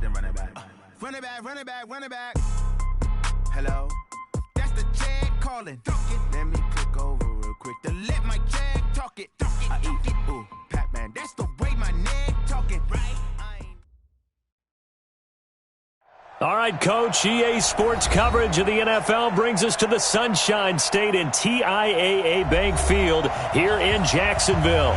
then run it back. Run it back, run it back, run it back. Hello? That's the Jag calling. Let me click over real quick to let my Jag talk it. I eat, ooh, Pac-Man. That's the way my neck talking, right? All right, Coach, EA Sports coverage of the NFL brings us to the Sunshine State in TIAA Bank Field here in Jacksonville.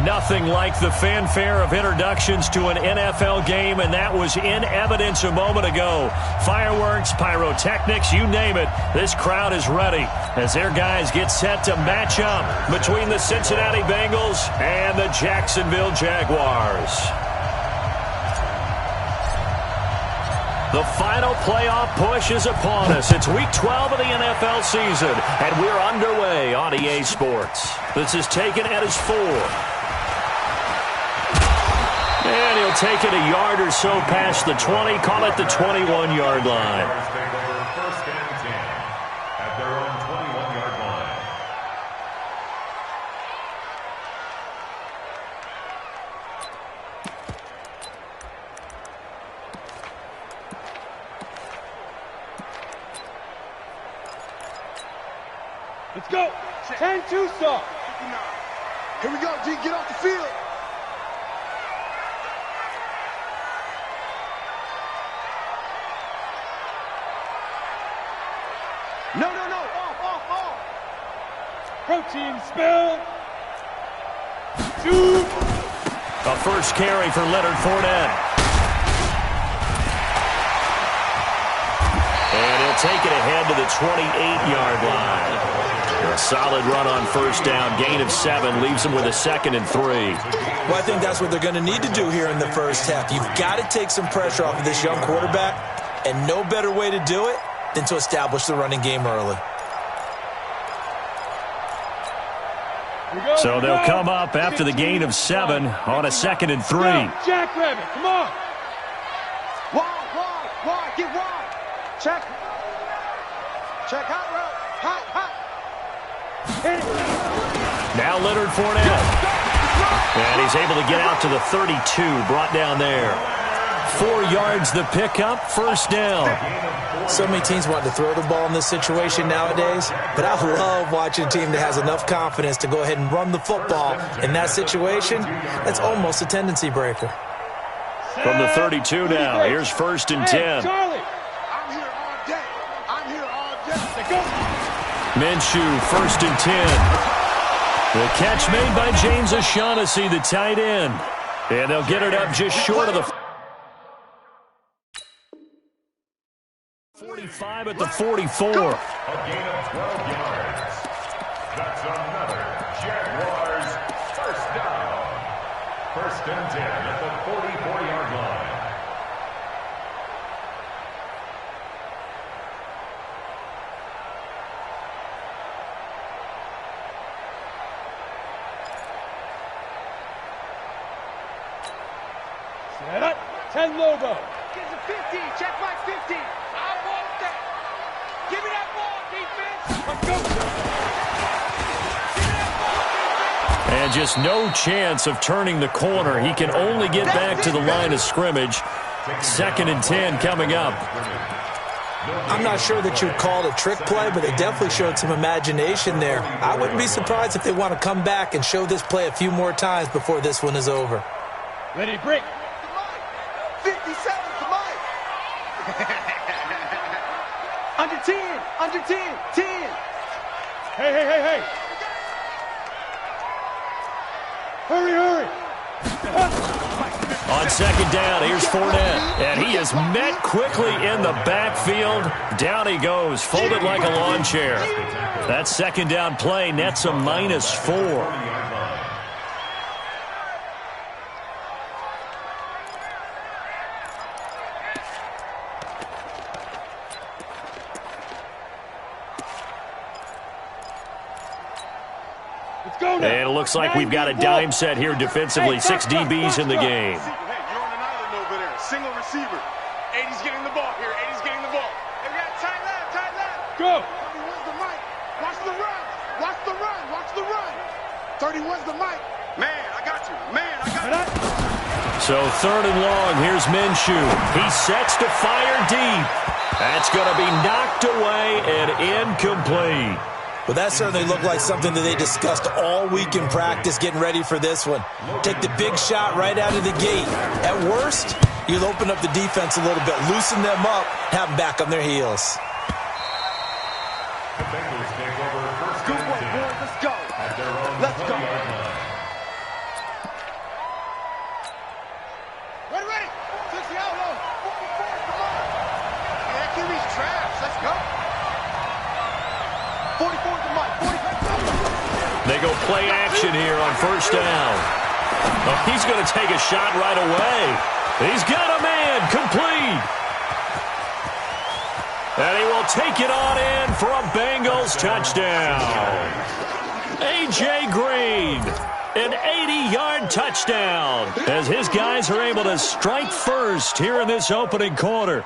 Nothing like the fanfare of introductions to an NFL game, and that was in evidence a moment ago. Fireworks, pyrotechnics, you name it. This crowd is ready as their guys get set to match up between the Cincinnati Bengals and the Jacksonville Jaguars. The final playoff push is upon us. It's Week 12 of the NFL season, and we're underway on EA Sports. This is taken at his 4. And he'll take it a yard or so past the 20, call it the 21-yard line. First and 10 at their own 21-yard line. Let's go. 10-2 stop. Here we go, G. Get off the field. No. Off. Protein spill. Shoot. A first carry for Leonard Fournette. And he'll take it ahead to the 28-yard line. A solid run on first down. Gain of 7 leaves him with a 2nd and 3. Well, I think that's what they're going to need to do here in the first half. You've got to take some pressure off of this young quarterback, and no better way to do it than to establish the running game early. So they'll come up after the gain of 7 on a 2nd and 3. Jackrabbit, come on. Wide, get wide. Check hot route. Hot. Now Leonard Fournette. And he's able to get out to the 32, brought down there. 4 yards the pickup, first down. So many teams want to throw the ball in this situation nowadays, but I love watching a team that has enough confidence to go ahead and run the football. In that situation, that's almost a tendency breaker. From the 32 now, here's first and 10. Charlie. I'm here all day. Minshew, first and 10. The catch made by James O'Shaughnessy, the tight end. And they'll get it up just short of the 45 at the 44. A gain of 12 yards. That's another Jaguars first down. First and 10 at the 44-yard line. Set up. 10 Lobo. Get the 50. Check my 50. I want that. Give me that ball, defense. Let's go. And just no chance of turning the corner. He can only get back to the line of scrimmage. 2nd and 10 coming up. I'm not sure that you'd call it a trick play, but they definitely showed some imagination there. I wouldn't be surprised if they want to come back and show this play a few more times before this one is over. Ready, break. 57's the mic. Under 10. 10. Hey. Hurry. On 2nd down, here's Fournette. And he is met quickly in the backfield. Down he goes, folded like a lawn chair. That 2nd down play nets a -4. And it looks like we've got a dime set here defensively. 6 DBs in the game. Hey, you're on an island over there. Single receiver. 80's getting the ball here. 80's getting the ball. Hey, we got tight left. Go. 31's the mic. Watch the run. 31's the mic. Man, I got you. So 3rd and long, here's Minshew. He sets to fire deep. That's going to be knocked away and incomplete. Well, that certainly looked like something that they discussed all week in practice getting ready for this one. Take the big shot right out of the gate. At worst, you'll open up the defense a little bit, loosen them up, have them back on their heels. The Bengals take over first and 10 Let's go. at their own Let's go. 20-yard line. Ready. 60 out, low. Yeah, that QB's trash. Let's go. 44 to Mike. 45. They go play action here on 1st down. Oh, he's going to take a shot right away. He's got a man, complete. And he will take it on in for a Bengals touchdown. A.J. Green, an 80-yard touchdown, as his guys are able to strike first here in this opening quarter.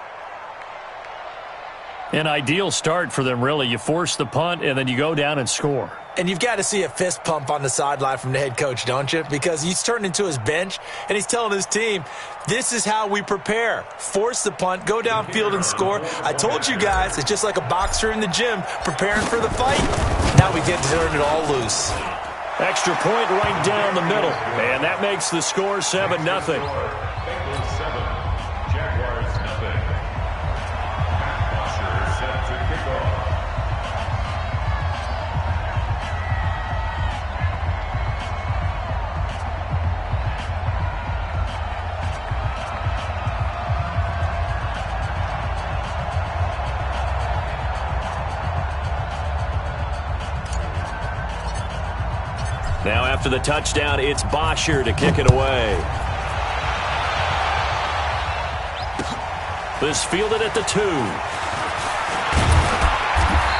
An ideal start for them, really. You force the punt, and then you go down and score. And you've got to see a fist pump on the sideline from the head coach, don't you? Because he's turned into his bench, and he's telling his team, this is how we prepare. Force the punt, go downfield and score. I told you guys, it's just like a boxer in the gym preparing for the fight. Now we get to turn it all loose. Extra point right down the middle, and that makes the score 7-0. Bengals 7, Jaguars nothing. Matt Bosher set to kick off. Now after the touchdown, it's Bosher to kick it away. This fielded at the 2.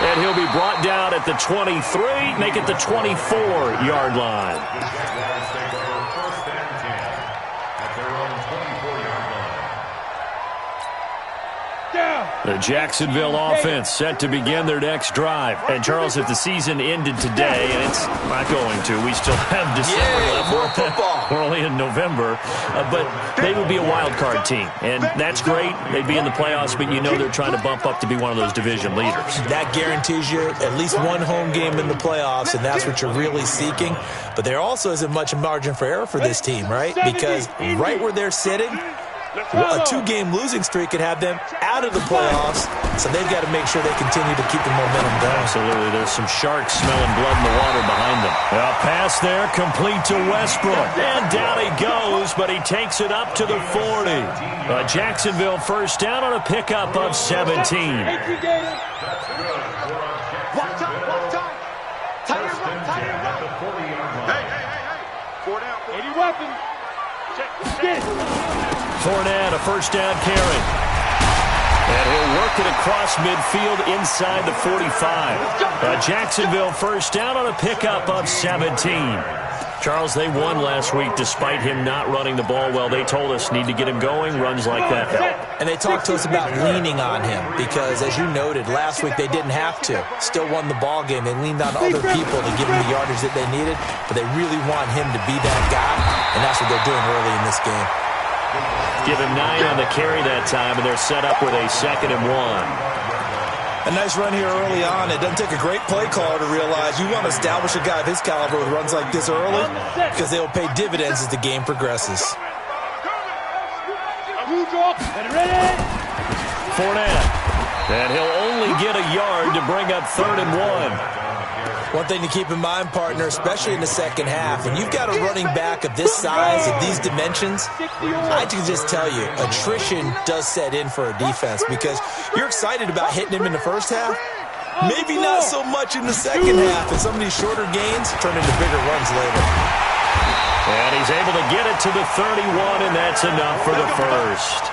And he'll be brought down at the 23, make it the 24-yard line. The Jaguars take over first and 10 at their own 24-yard line. Down. The Jacksonville offense set to begin their next drive. And, Charles, if the season ended today, and it's not going to, we still have December left. More football. We're only in November. But they would be a wild card team. And that's great. They'd be in the playoffs, but you know they're trying to bump up to be one of those division leaders. That guarantees you at least one home game in the playoffs, and that's what you're really seeking. But there also isn't much margin for error for this team, right? Because right where they're sitting, a 2-game losing streak could have them out of the playoffs, so they've got to make sure they continue to keep the momentum going. Absolutely. There's some sharks smelling blood in the water behind them. A pass there, complete to Westbrook. And down he goes, but he takes it up to the 40. A Jacksonville first down on a pickup of 17. That's good for a Watch time. Tight First and 10 at the 40-yard line. Hey. 4 down. 80 weapon. Get it. Fournette, a first down carry. And he'll work it across midfield inside the 45. A Jacksonville first down on a pickup of 17. Charles, they won last week despite him not running the ball well. They told us need to get him going. Runs like that help. And they talked to us about leaning on him because, as you noted, last week they didn't have to. Still won the ball game. They leaned on other people to give them the yardage that they needed, but they really want him to be that guy, and that's what they're doing early in this game. Give him 9 on the carry that time, and they're set up with a 2nd and 1. A nice run here early on. It doesn't take a great play caller to realize you want to establish a guy of his caliber with runs like this early because they will pay dividends as the game progresses. Fournette. And he'll only get a yard to bring up 3rd and 1. One thing to keep in mind, partner, especially in the second half, when you've got a running back of this size, of these dimensions, I can just tell you, attrition does set in for a defense because you're excited about hitting him in the first half. Maybe not so much in the second half, and some of these shorter gains turn into bigger runs later. And he's able to get it to the 31, and that's enough for the first.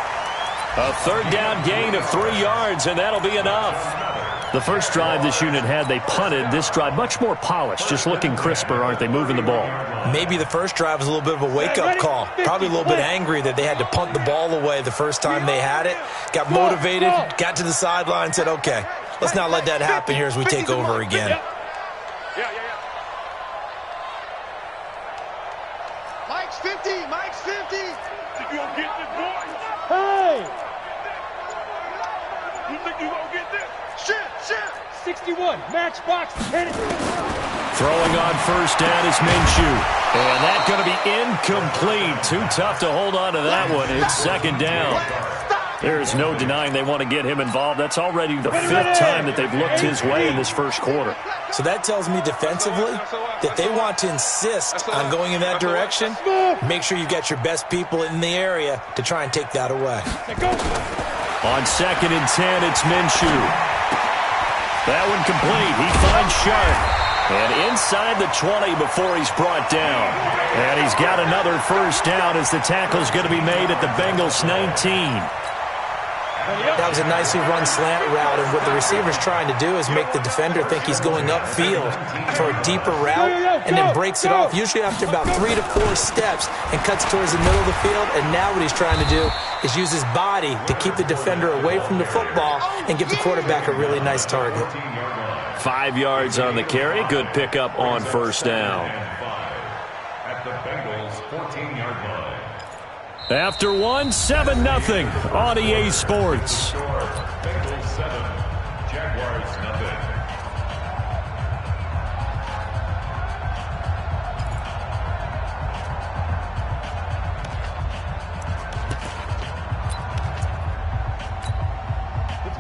A 3rd down gain of 3 yards, and that'll be enough. The first drive this unit had, they punted. This drive, much more polished, just looking crisper, aren't they, moving the ball? Maybe the first drive was a little bit of a wake-up call. Probably a little bit angry that they had to punt the ball away the first time they had it. Got motivated, got to the sideline, said, okay, let's not let that happen here as we take over again. Mike's 50. think you gonna get this? Shit. 61, matchbox, hit it. Throwing on first down is Minshew. And that's going to be incomplete. Too tough to hold on to that one. It's second down. There is no denying they want to get him involved. That's already the 5th time that they've looked his way in this first quarter. So that tells me defensively that they want to insist on going in that direction. Make sure you got your best people in the area to try and take that away. On 2nd and 10, it's Minshew. That one complete. He finds Sharp. And inside the 20 before he's brought down. And he's got another first down as the tackle's going to be made at the Bengals 19. That was a nicely run slant route, and what the receiver's trying to do is make the defender think he's going upfield for a deeper route, and then breaks it off, usually after about 3 to 4 steps, and cuts towards the middle of the field. And now what he's trying to do is use his body to keep the defender away from the football and give the quarterback a really nice target. 5 yards on the carry. Good pickup on first down. At the Bengals 14-yard line. After 1, 7-0 on EA Sports. Bengals 7, Jaguars nothing.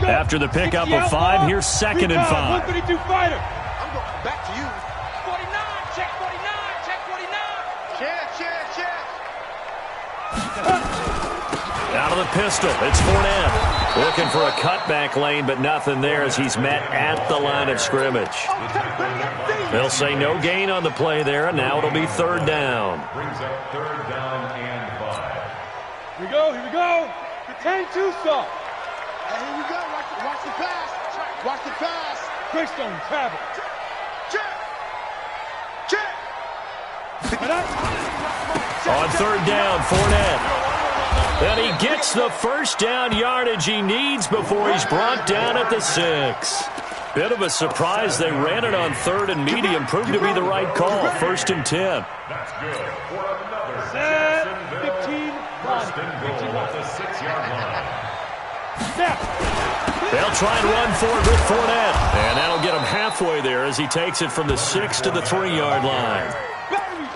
After the pickup of 5, here's 2nd and 5. 132 fighter. I'm going back to you. 49, check 49, check 49. Check. Out of the pistol, it's Fournette. Looking for a cutback lane, but nothing there as he's met at the line of scrimmage. They'll say no gain on the play there, and now it'll be 3rd down. Brings up 3rd down and 5. Here we go. The 10-2 stop. Hey, here we go. Watch the pass. Watch the pass. Greystone travel. Check. On 3rd down, Fournette. And he gets the first down yardage he needs before he's brought down at the 6. Bit of a surprise. They ran it on 3rd and medium. Proved to be the right call. 1st and 10. That's good for another Set, Jacksonville. 15, First and goal at the 6-yard line. Snap. They'll try and run for it with Fournette. And that'll get him halfway there as he takes it from the 6 to the 3-yard line.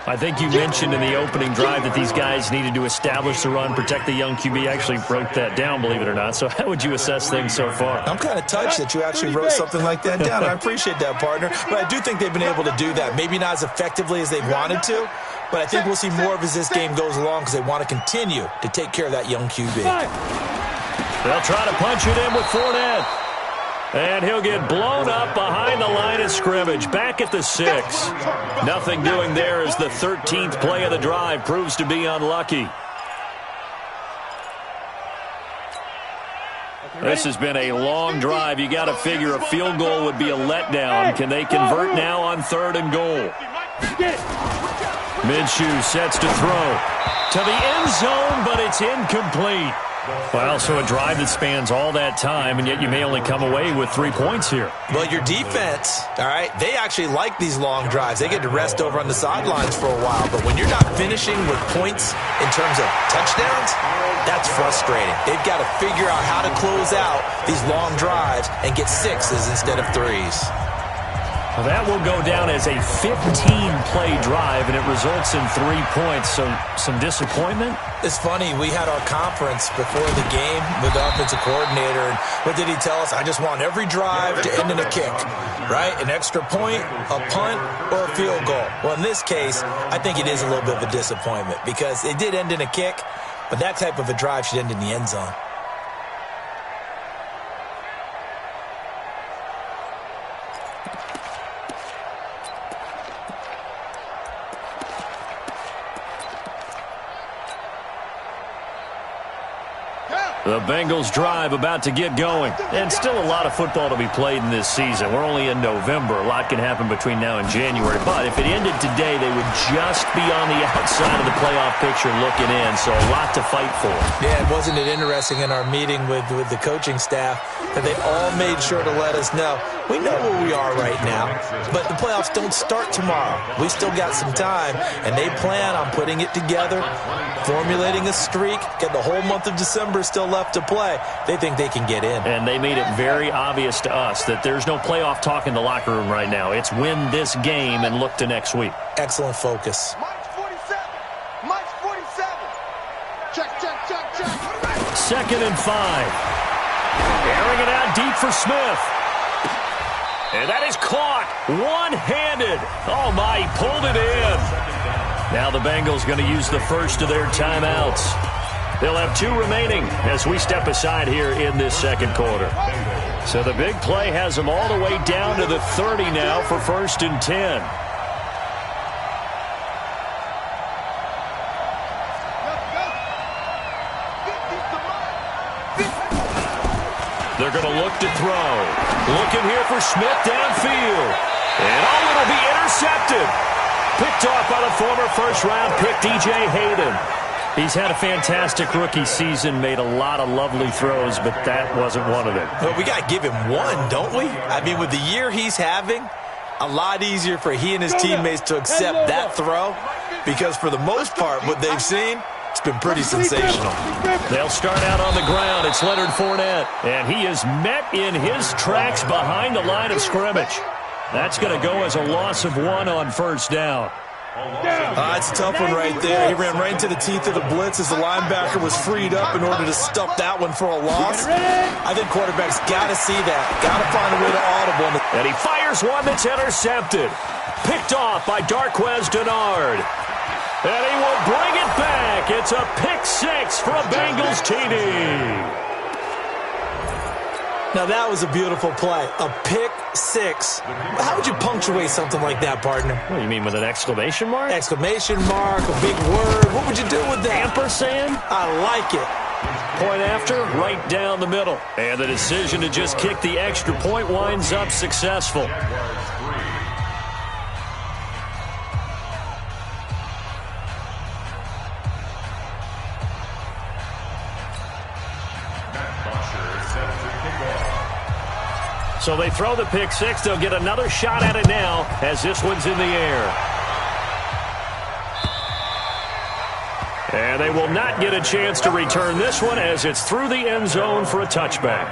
I think you mentioned in the opening drive that these guys needed to establish the run, protect the young QB. Actually broke that down, believe it or not. So how would you assess things so far? I'm kind of touched that you actually wrote something like that down. I appreciate that, partner. But I do think they've been able to do that. Maybe not as effectively as they wanted to, but I think we'll see more of as this game goes along because they want to continue to take care of that young QB. They'll try to punch it in with Fournette. And he'll get blown up behind the line of scrimmage. Back at the 6. Nothing doing there as the 13th play of the drive proves to be unlucky. This has been a long drive. You got to figure a field goal would be a letdown. Can they convert now on 3rd and goal? Minshew sets to throw to the end zone, but it's incomplete. Well, so a drive that spans all that time, and yet you may only come away with 3 points here. Well, your defense, all right, they actually like these long drives. They get to rest over on the sidelines for a while, but when you're not finishing with points in terms of touchdowns, that's frustrating. They've got to figure out how to close out these long drives and get 6s instead of 3s. Well, that will go down as a 15-play drive, and it results in 3 points. So some disappointment? It's funny. We had our conference before the game with the offensive coordinator, and what did he tell us? I just want every drive to end in a kick, right? An extra point, a punt, or a field goal. Well, in this case, I think it is a little bit of a disappointment because it did end in a kick, but that type of a drive should end in the end zone. The Bengals drive about to get going. And still a lot of football to be played in this season. We're only in November. A lot can happen between now and January. But if it ended today, they would just be on the outside of the playoff picture looking in. So a lot to fight for. Yeah, and wasn't it interesting in our meeting with the coaching staff that they all made sure to let us know we know where we are right now, but the playoffs don't start tomorrow. We still got some time, and they plan on putting it together, formulating a streak, get the whole month of December still left to play. They think they can get in. And they made it very obvious to us that there's no playoff talk in the locker room right now. It's win this game and look to next week. Excellent focus. Mike's 47. Mike's 47. Check, check, check, check. 2nd and 5. Airing it out deep for Smith. And that is caught one-handed. Oh, my, he pulled it in. Now the Bengals going to use the first of their timeouts. They'll have 2 remaining as we step aside here in this second quarter. So the big play has them all the way down to the 30 now for 1st and 10. They're going to look to throw. Looking here for Smith downfield. And it'll be intercepted. Picked off by the former first-round pick, DJ Hayden. He's had a fantastic rookie season, made a lot of lovely throws, but that wasn't one of them. Well, we got to give him one, don't we? I mean, with the year he's having, a lot easier for he and his teammates to accept that throw, because for the most part, what they've seen, it's been pretty sensational. They'll start out on the ground. It's Leonard Fournette, and he is met in his tracks behind the line of scrimmage. That's going to go as a loss of 1 on 1st down. It's a tough one right there. He ran right into the teeth of the blitz as the linebacker was freed up in order to stuff that one for a loss. I think quarterbacks got to see that. Got to find a way to audible. And he fires one that's intercepted. Picked off by Darqueze Dennard. And he will bring it back. It's a pick 6 for a Bengals TD. Now, that was a beautiful play. A pick 6. How would you punctuate something like that, partner? What do you mean, with an exclamation mark? Exclamation mark, a big word. What would you do with that? Ampersand? I like it. Point after, right down the middle. And the decision to just kick the extra point winds up successful. So they throw the pick 6. They'll get another shot at it now as this one's in the air. And they will not get a chance to return this one as it's through the end zone for a touchback.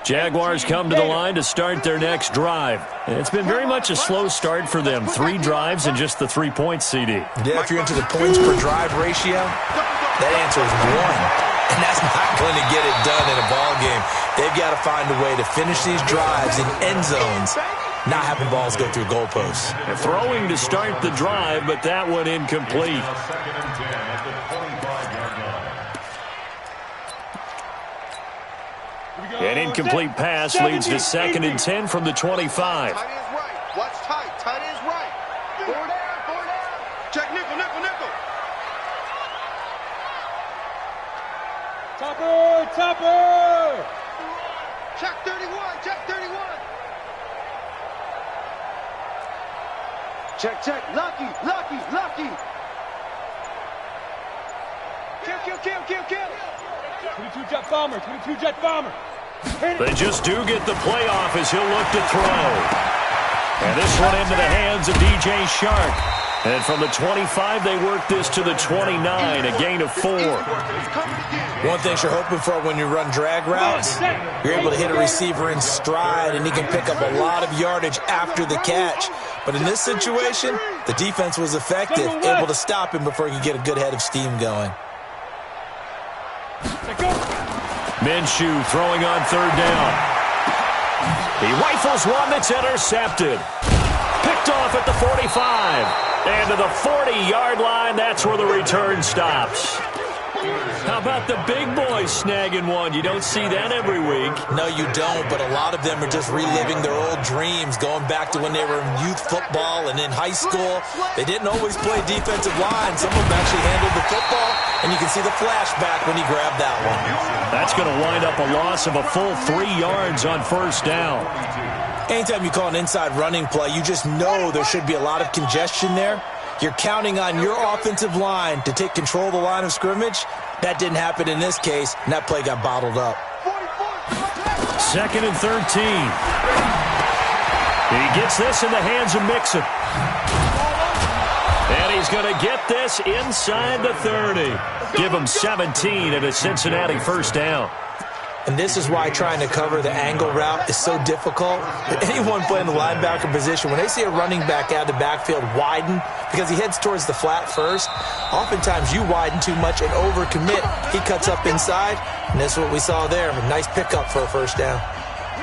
Jaguars come to the line to start their next drive. It's been very much a slow start for them. 3 drives and just the 3-point CD. Yeah, if you're into the points per drive ratio, that answer is 1. And that's not going to get it done in a ball game. They've got to find a way to finish these drives in end zones, not having balls go through goalposts. They're throwing to start the drive, but that one incomplete. An incomplete pass leads to 2nd and 10 from the 25. Tight is right. Watch tight. Tight is right. Forward down. Forward down. Check nickel, nickel, nickel. Topper, topper. Check 31. Check 31. Check, check. Lucky, lucky, lucky. Kill, kill, kill, kill, kill. 22 jet bomber, 22 jet bomber. They just do get the play off as he'll look to throw. And this one into the hands of DJ Chark. And from the 25, they work this to the 29, a gain of 4. One thing you're hoping for when you run drag routes, you're able to hit a receiver in stride, and he can pick up a lot of yardage after the catch. But in this situation, the defense was effective, able to stop him before he could get a good head of steam going. Minshew throwing on 3rd down. He rifles one that's intercepted. Picked off at the 45. And to the 40-yard line, that's where the return stops. How about the big boys guys snagging one. You don't see that every week. No, you don't, but a lot of them are just reliving their old dreams, going back to when they were in youth football and in high school. They didn't always play defensive line. Some of them actually handled the football, and you can see the flashback when he grabbed that one. That's going to wind up a loss of a full 3 yards on first down. Anytime you call an inside running play, you just know there should be a lot of congestion there. You're counting on your offensive line to take control of the line of scrimmage. That didn't happen in this case, and that play got bottled up. 2nd and 13. He gets this in the hands of Mixon. And he's going to get this inside the 30. Give him 17 at a Cincinnati first down. And this is why trying to cover the angle route is so difficult. Anyone playing the linebacker position, when they see a running back out of the backfield widen because he heads towards the flat first, oftentimes you widen too much and overcommit. He cuts up inside, and that's what we saw there. A nice pickup for a first down.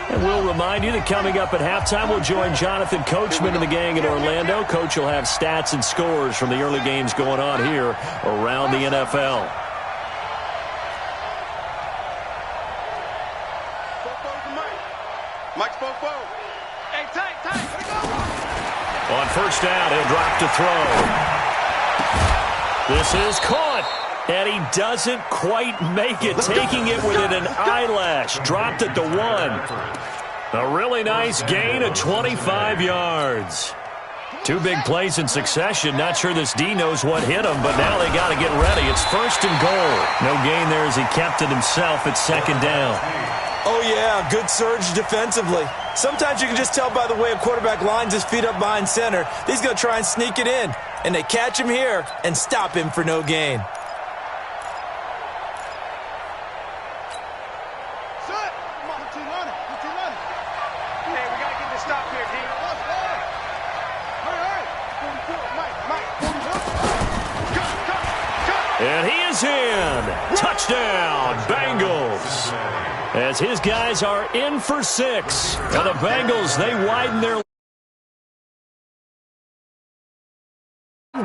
And we'll remind you that coming up at halftime, we'll join Jonathan Coachman and the gang in Orlando. Coach will have stats and scores from the early games going on here around the NFL. Mike's Fofo. Hey, tight. On first down, he'll drop to throw. This is caught, and he doesn't quite make it, taking it within an eyelash. Dropped at the 1. A really nice gain of 25 yards. 2 big plays in succession. Not sure this D knows what hit him, but now they got to get ready. It's 1st and goal. No gain there as he kept it himself at 2nd down. Oh, yeah, good surge defensively. Sometimes you can just tell by the way a quarterback lines his feet up behind center. He's going to try and sneak it in, and they catch him here and stop him for no gain. Hey, we got to get this stop here, D. And he is in. Touchdown, Bengals. As his guys are in for 6. Now the Bengals, they widen their lead.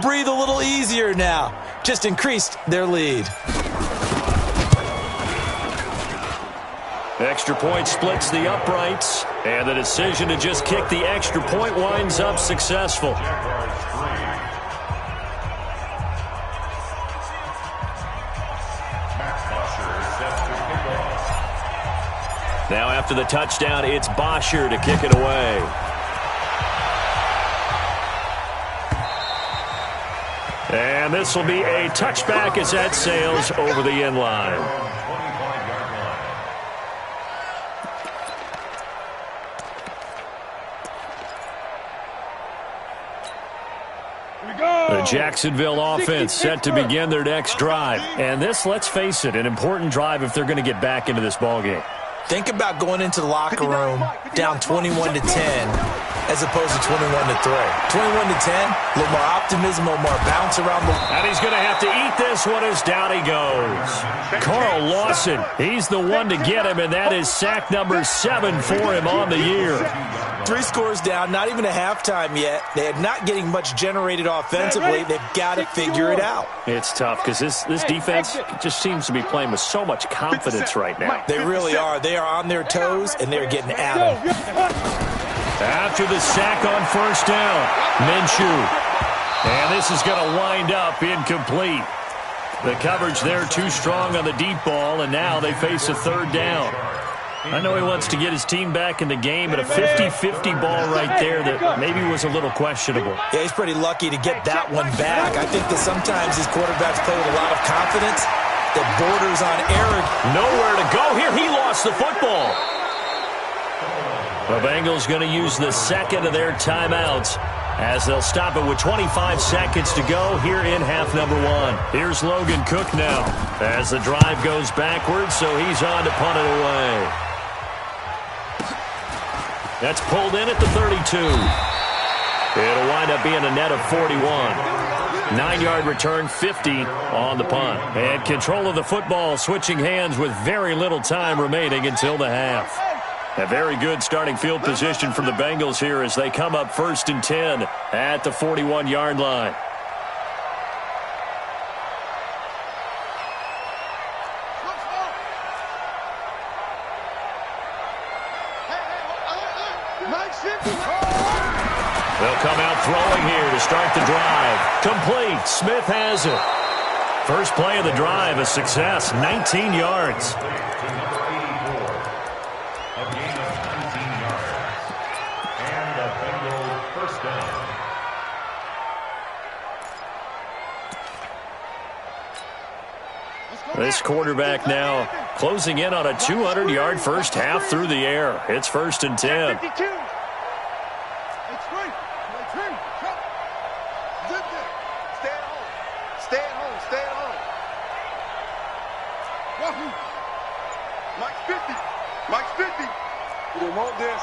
Breathe a little easier now. Just increased their lead. Extra point splits the uprights, and the decision to just kick the extra point winds up successful. Now after the touchdown, it's Bosher to kick it away. And this will be a touchback as that sails over the end line. The Jacksonville offense set to begin their next drive. And this, let's face it, an important drive if they're going to get back into this ballgame. Think about going into the locker room down 21-10 as opposed to 21-3. 21-10, a little more optimism, a little more bounce around the... And he's going to have to eat this one as down he goes. Carl Lawson, he's the one to get him, and that is sack number 7 for him on the year. 3 scores down, not even a halftime yet. They are not getting much generated offensively. They've got to figure it out. It's tough because this defense just seems to be playing with so much confidence right now. They really are. They are on their toes, and they're getting at them. After the sack on first down, Minshew. And this is going to wind up incomplete. The coverage there too strong on the deep ball, and now they face a 3rd down. I know he wants to get his team back in the game, but a 50-50 ball right there that maybe was a little questionable. Yeah, he's pretty lucky to get that one back. I think that sometimes these quarterbacks play with a lot of confidence that borders on arrogance. Nowhere to go here. He lost the football. The Bengals going to use the 2nd of their timeouts as they'll stop it with 25 seconds to go here in half number 1. Here's Logan Cook now as the drive goes backwards, so he's on to punt it away. That's pulled in at the 32. It'll wind up being a net of 41. 9-yard return, 50 on the punt. And control of the football switching hands with very little time remaining until the half. A very good starting field position from the Bengals here as they come up 1st and 10 at the 41-yard line. They'll come out throwing here to start the drive. Complete. Smith has it. First play of the drive, a success, 19 yards. To number 84, a gain of 19 yards. And the Bengals first down. This quarterback now closing in on a 200-yard first half through the air. It's 1st and 10. 52. Stay at home. Stay at home. Wahoo. Mike's 50. Mike's 50. You don't want this.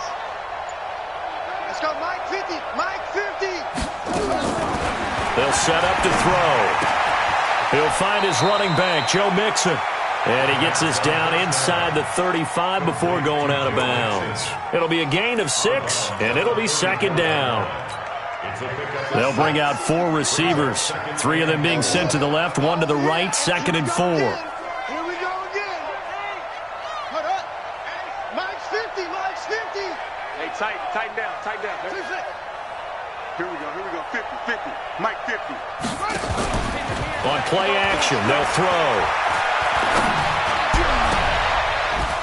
Let's go, Mike 50. Mike 50. They'll set up to throw. He'll find his running back, Joe Mixon. And he gets us down inside the 35 before going out of bounds. It'll be a gain of 6, and it'll be 2nd down. They'll bring out 4 receivers, 3 of them being sent to the left, 1 to the right, 2nd and 4. Here we go again. Hold up. Mike's 50. Mike's 50. Hey, tighten down. Here we go. 50. Mike 50. On play action, they'll throw.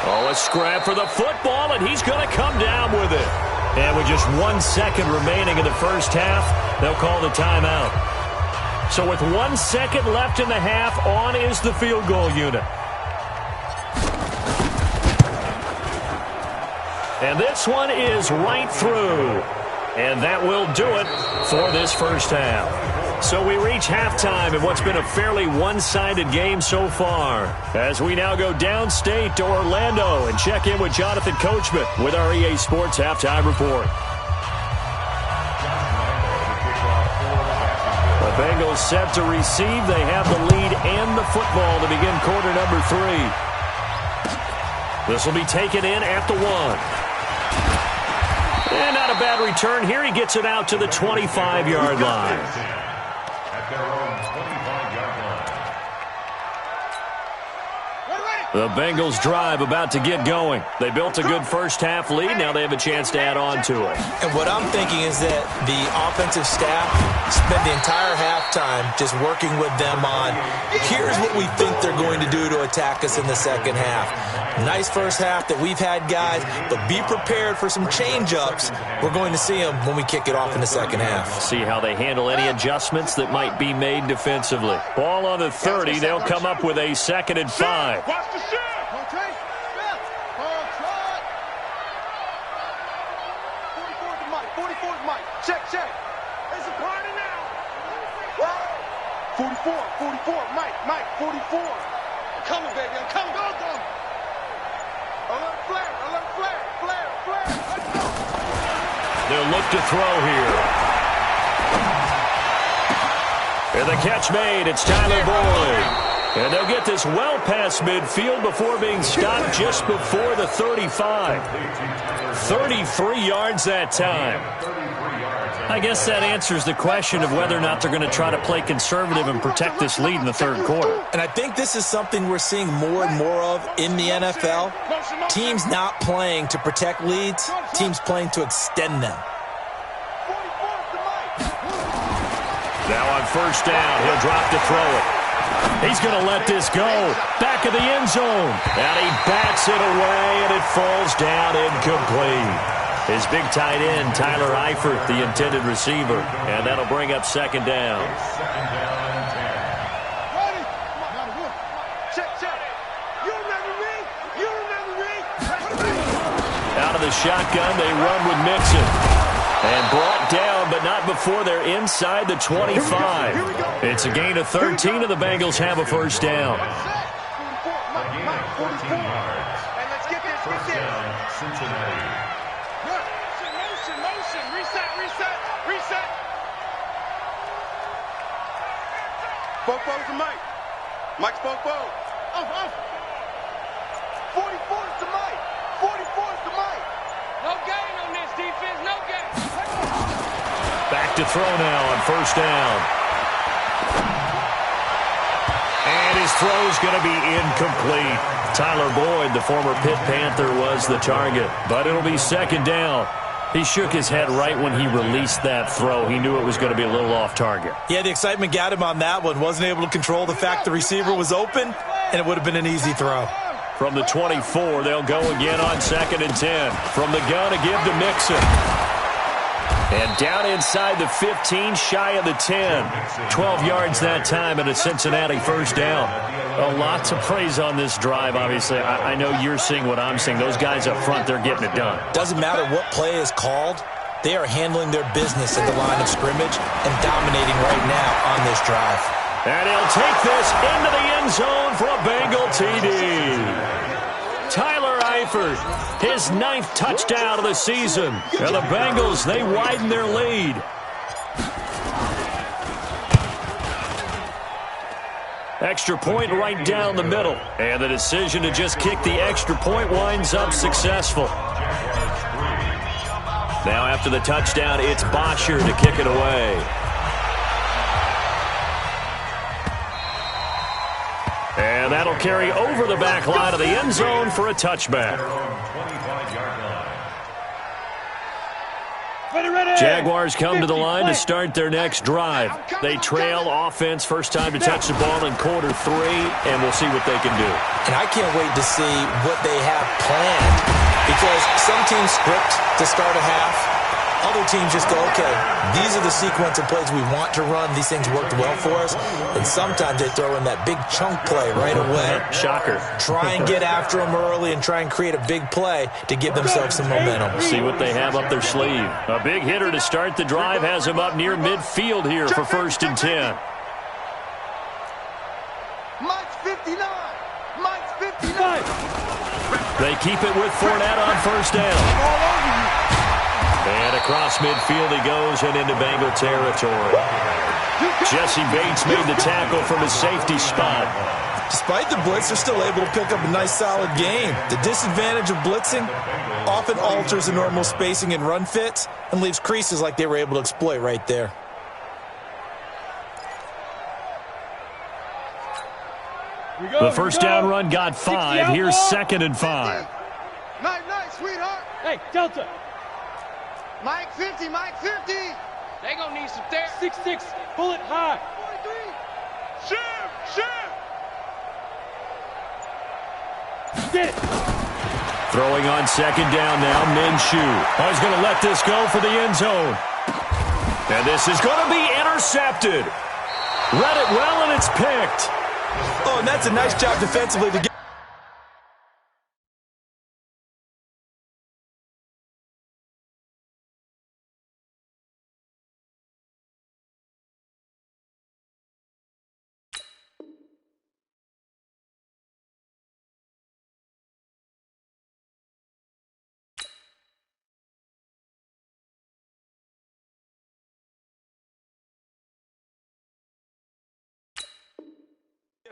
Oh, a scrap for the football, and he's going to come down with it. And with just 1 second remaining in the first half, they'll call the timeout. So with 1 second left in the half, on is the field goal unit. And this one is right through. And that will do it for this first half. So we reach halftime in what's been a fairly one-sided game so far. As we now go downstate to Orlando and check in with Jonathan Coachman with our EA Sports Halftime Report. The Bengals set to receive. They have the lead and the football to begin quarter number 3. This will be taken in at the 1. And not a bad return here. He gets it out to the 25-yard line. At their own 25-yard line. The Bengals drive about to get going. They built a good first-half lead. Now they have a chance to add on to it. And what I'm thinking is that the offensive staff spent the entire halftime just working with them on, here's what we think they're going to do to attack us in the second half. Nice first half that we've had, guys, but be prepared for some change-ups. We're going to see them when we kick it off in the second half. See how they handle any adjustments that might be made defensively. Ball on the 30. They'll come up with a 2nd and 5. Watch the shot. 44's Mike. Check. It's a party now. 44, Mike, 44. I'm coming, baby, I'm coming. Go. Alert flare. Let's go. They'll look to throw here. And the catch made. It's Tyler Boyd. And they'll get this well past midfield before being stopped just before the 35. 33 yards that time. I guess that answers the question of whether or not they're going to try to play conservative and protect this lead in the third quarter. And I think this is something we're seeing more and more of in the NFL. Teams not playing to protect leads, teams playing to extend them. Now on first down, he'll drop to throw it. He's going to let this go. Back of the end zone. And he bats it away, and it falls down incomplete. His big tight end, Tyler Eifert, the intended receiver. And that'll bring up 2nd down. Second down and 10. Check. You remember me? Out of the shotgun, they run with Mixon. And brought down, but not before they're inside the 25. It's a gain of 13, and the Bengals have a first down. A gain of 14 yards. And let's get this. First down, Cincinnati. Motion. Reset. Bofo's to Mike. Mike's Bofo. Off. 44's to Mike. No gain on this defense. No gain. Back to throw now on first down. And his throw's going to be incomplete. Tyler Boyd, the former Pitt Panther, was the target. But it'll be 2nd down. He shook his head right when he released that throw. He knew it was going to be a little off target. Yeah, the excitement got him on that one. Wasn't able to control the fact the receiver was open, and it would have been an easy throw. From the 24, they'll go again on 2nd and 10. From the gun, a give to Mixon. And down inside the 15, shy of the 10. 12 yards that time and a Cincinnati first down. A lot to praise on this drive, obviously. I know you're seeing what I'm seeing. Those guys up front, they're getting it done. Doesn't matter what play is called. They are handling their business at the line of scrimmage and dominating right now on this drive. And he'll take this into the end zone for a Bengal TD. Tyler Eifert, his 9th touchdown of the season. And the Bengals, they widen their lead. Extra point right down the middle. And the decision to just kick the extra point winds up successful. Now after the touchdown, it's Bosher to kick it away. And that'll carry over the back line of the end zone for a touchback. Jaguars come to the line to start their next drive. They trail offense first time to touch the ball in quarter 3, and we'll see what they can do. And I can't wait to see what they have planned, because some teams script to start a half. Other teams just go, okay, these are the sequence of plays we want to run. These things worked well for us. And sometimes they throw in that big chunk play right away. Shocker. Try and get after them early and try and create a big play to give themselves some momentum. See what they have up their sleeve. A big hitter to start the drive has him up near midfield here for 1st and 10. Mike's 59. Mike's 59. They keep it with Fournette on first down. And across midfield he goes and into Bengal territory. Jesse Bates made the tackle from his safety spot. Despite the blitz, they're still able to pick up a nice, solid game. The disadvantage of blitzing often alters the normal spacing and run fits and leaves creases like they were able to exploit right there. The first down run got 5. Here's 2nd and 5. Nice, sweetheart. Hey, Delta. Mike 50, Mike 50. They gonna need some therapy. 6'6", pull it high. 43. Shim. Get it. Throwing on 2nd down now, Minshew. He's going to let this go for the end zone. And this is going to be intercepted. Read it well, and it's picked. Oh, and that's a nice job defensively to get.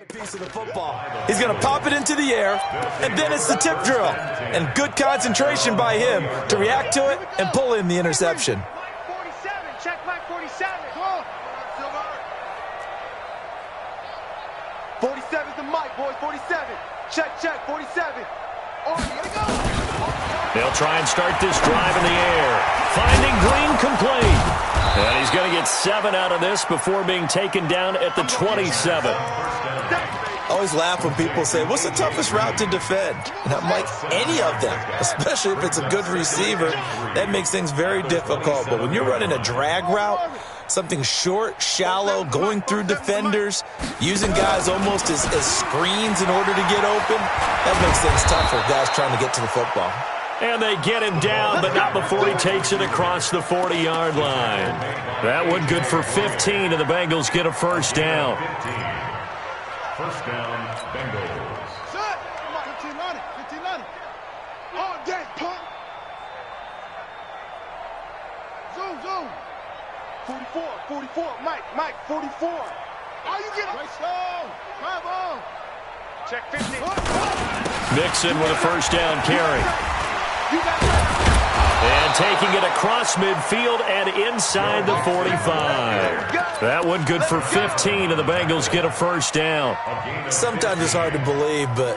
A piece of the football. He's going to pop it into the air, and then it's the tip drill. And good concentration by him to react to it and pull in the interception. 47, check Mike 47. Come on. 47's the Mike, boys. 47. Check, 47. Oh, here we go. They'll try and start this drive in the air. Finding Green complete. And he's going to get 7 out of this before being taken down at the 27. I always laugh when people say, what's the toughest route to defend? And I'm like, any of them, especially if it's a good receiver. That makes things very difficult. But when you're running a drag route, something short, shallow, going through defenders, using guys almost as screens in order to get open, that makes things tough for guys trying to get to the football. And they get him down, but not before he takes it across the 40-yard line. That one good for 15, and the Bengals get a first down. First down, Bengals. Set. Come on, 1590. All day, pump. Zoom. 44. Mike, 44. Oh, you get it. Drive on. Check 50. Mixon with a first down carry. You got it. And taking it across midfield and inside the 45. That one good for 15, and the Bengals get a first down. Sometimes it's hard to believe, but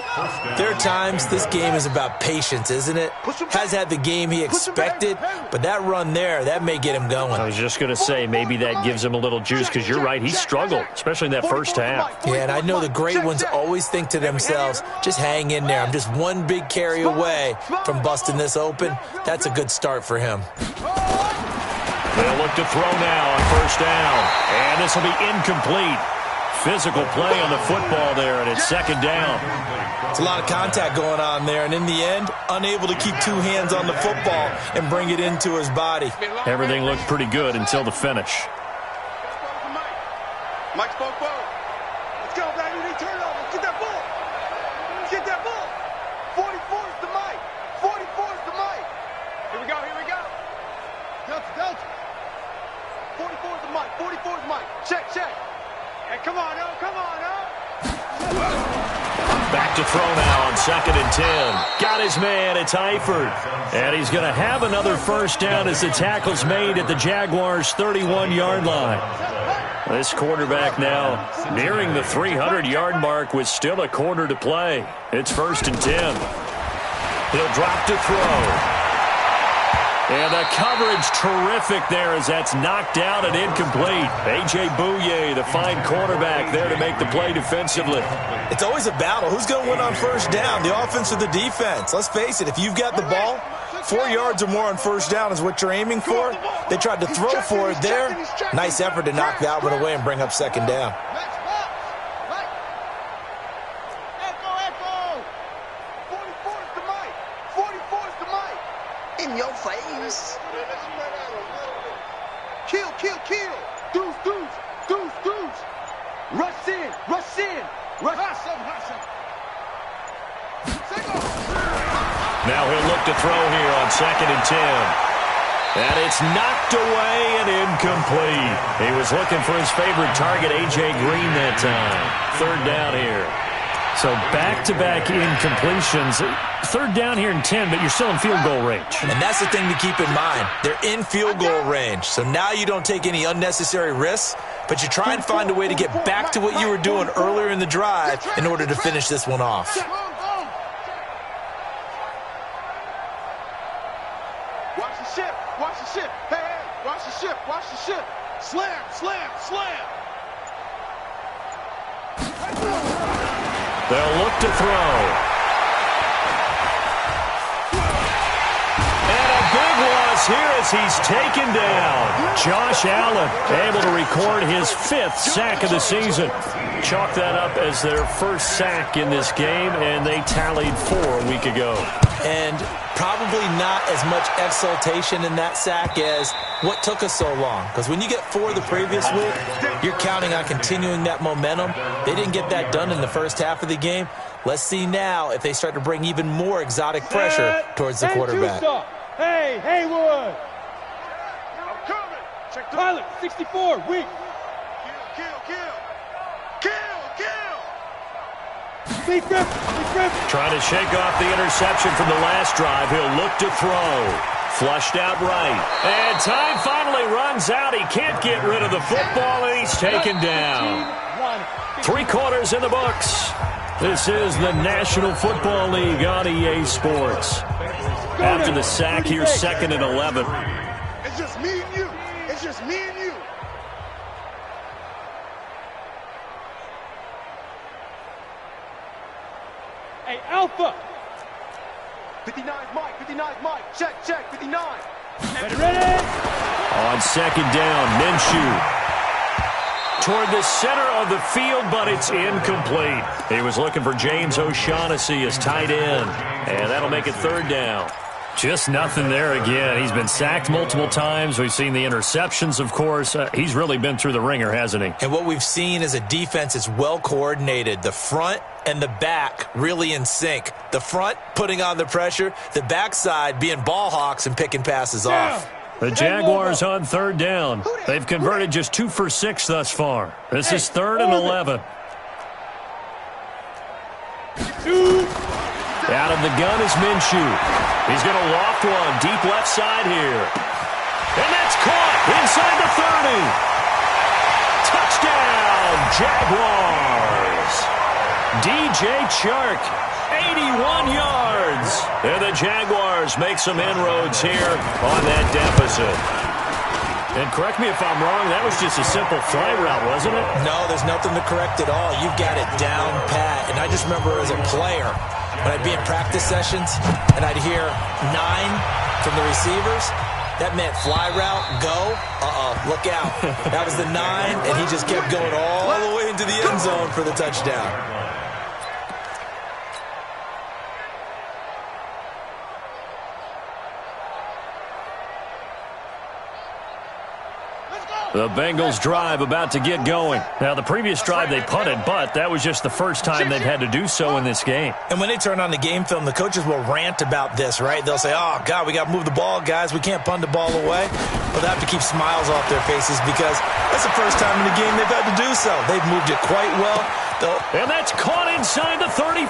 there are times this game is about patience, isn't it? Has had the game he expected, but that run there, that may get him going. I was just going to say, maybe that gives him a little juice, because you're right, he struggled, especially in that first half. Yeah, and I know the great ones always think to themselves, just hang in there. I'm just one big carry away from busting this open. That's a good start for him. They'll look to throw now on first down. And this will be incomplete. Physical play on the football there, and it's second down. It's a lot of contact going on there, and in the end, unable to keep two hands on the football and bring it into his body. Everything looked pretty good until the finish. Mike spoke forward. Let's go, baby. They turn over. Get that ball. Get that ball. 44 is the mic. 44 is the mic. Here we go. Here we go. Delta. 44 is the mic. 44 is the mic. Check. Hey, come on, now. Back to throw now on 2nd and 10. Got his man. It's Eifert. And he's going to have another first down as the tackle's made at the Jaguars' 31-yard line. This quarterback now nearing the 300-yard mark with still a quarter to play. It's 1st and 10. He'll drop to throw. And the coverage terrific there as that's knocked out and incomplete. A.J. Bouye, the fine cornerback there to make the play defensively. It's always a battle. Who's going to win on first down, the offense or the defense? Let's face it, if you've got the ball, 4 yards or more on first down is what you're aiming for. They tried to throw for it there. Nice effort to knock that one away and bring up second down. In your face. Kill. Deuce. Rush in. Now he'll look to throw here on 2nd and 10. And it's knocked away and incomplete. He was looking for his favorite target, A.J. Green, that time. 3rd down here. So back-to-back incompletions. 3rd down here in 10, but you're still in field goal range. And that's the thing to keep in mind. They're in field goal range. So now you don't take any unnecessary risks, but you try and find a way to get back to what you were doing earlier in the drive in order to finish this one off. Watch the ship. Hey, watch the ship. Slam. They'll look to throw. And a big loss here as he's taken down. Josh Allen able to record his 5th sack of the season. Chalk that up as their first sack in this game, and they tallied 4 a week ago. And probably not as much exultation in that sack as what took us so long. Because when you get 4 the previous week, you're counting on continuing that momentum. They didn't get that done in the first half of the game. Let's see now if they start to bring even more exotic pressure towards the quarterback. Hey, Haywood. I'm coming. Check the Pilot, 64, weak. Kill. Deep grip. Trying to shake off the interception from the last drive. He'll look to throw. Flushed out right. And time finally runs out. He can't get rid of the football, and he's taken down. 3 quarters in the books. This is the National Football League on EA Sports. After the sack, here's 2nd and 11. It's just me and you. Hey, Alpha. 59's Mike. Check. 59. Ready? On 2nd down, Minshew. Toward the center of the field, but it's incomplete. He was looking for James O'Shaughnessy as tight end, and that'll make it 3rd down. Just nothing there again. He's been sacked multiple times. We've seen the interceptions, of course. He's really been through the ringer, hasn't he? And what we've seen is a defense that's well coordinated. The front and the back really in sync. The front putting on the pressure, the backside being ball hawks and picking passes off. The Jaguars on 3rd down. They've converted just 2 for 6 thus far. This is 3rd and 11. Out of the gun is Minshew. He's going to loft one deep left side here. And that's caught inside the 30. Touchdown, Jaguars. DJ Chark, 81 yards. And the Jaguars make some inroads here on that deficit. And correct me if I'm wrong, that was just a simple fly route, wasn't it? No, there's nothing to correct at all. You've got it down pat. And I just remember as a player, when I'd be in practice sessions and I'd hear 9 from the receivers, that meant fly route, go, look out. That was the 9, and he just kept going all the way into the end zone for the touchdown. The Bengals drive about to get going. Now, the previous drive they punted, but that was just the first time they've had to do so in this game. And when they turn on the game film, the coaches will rant about this, right? They'll say, oh, God, we got to move the ball, guys. We can't punt the ball away. Well, they have to keep smiles off their faces because that's the first time in the game they've had to do so. They've moved it quite well. And that's caught inside the 35.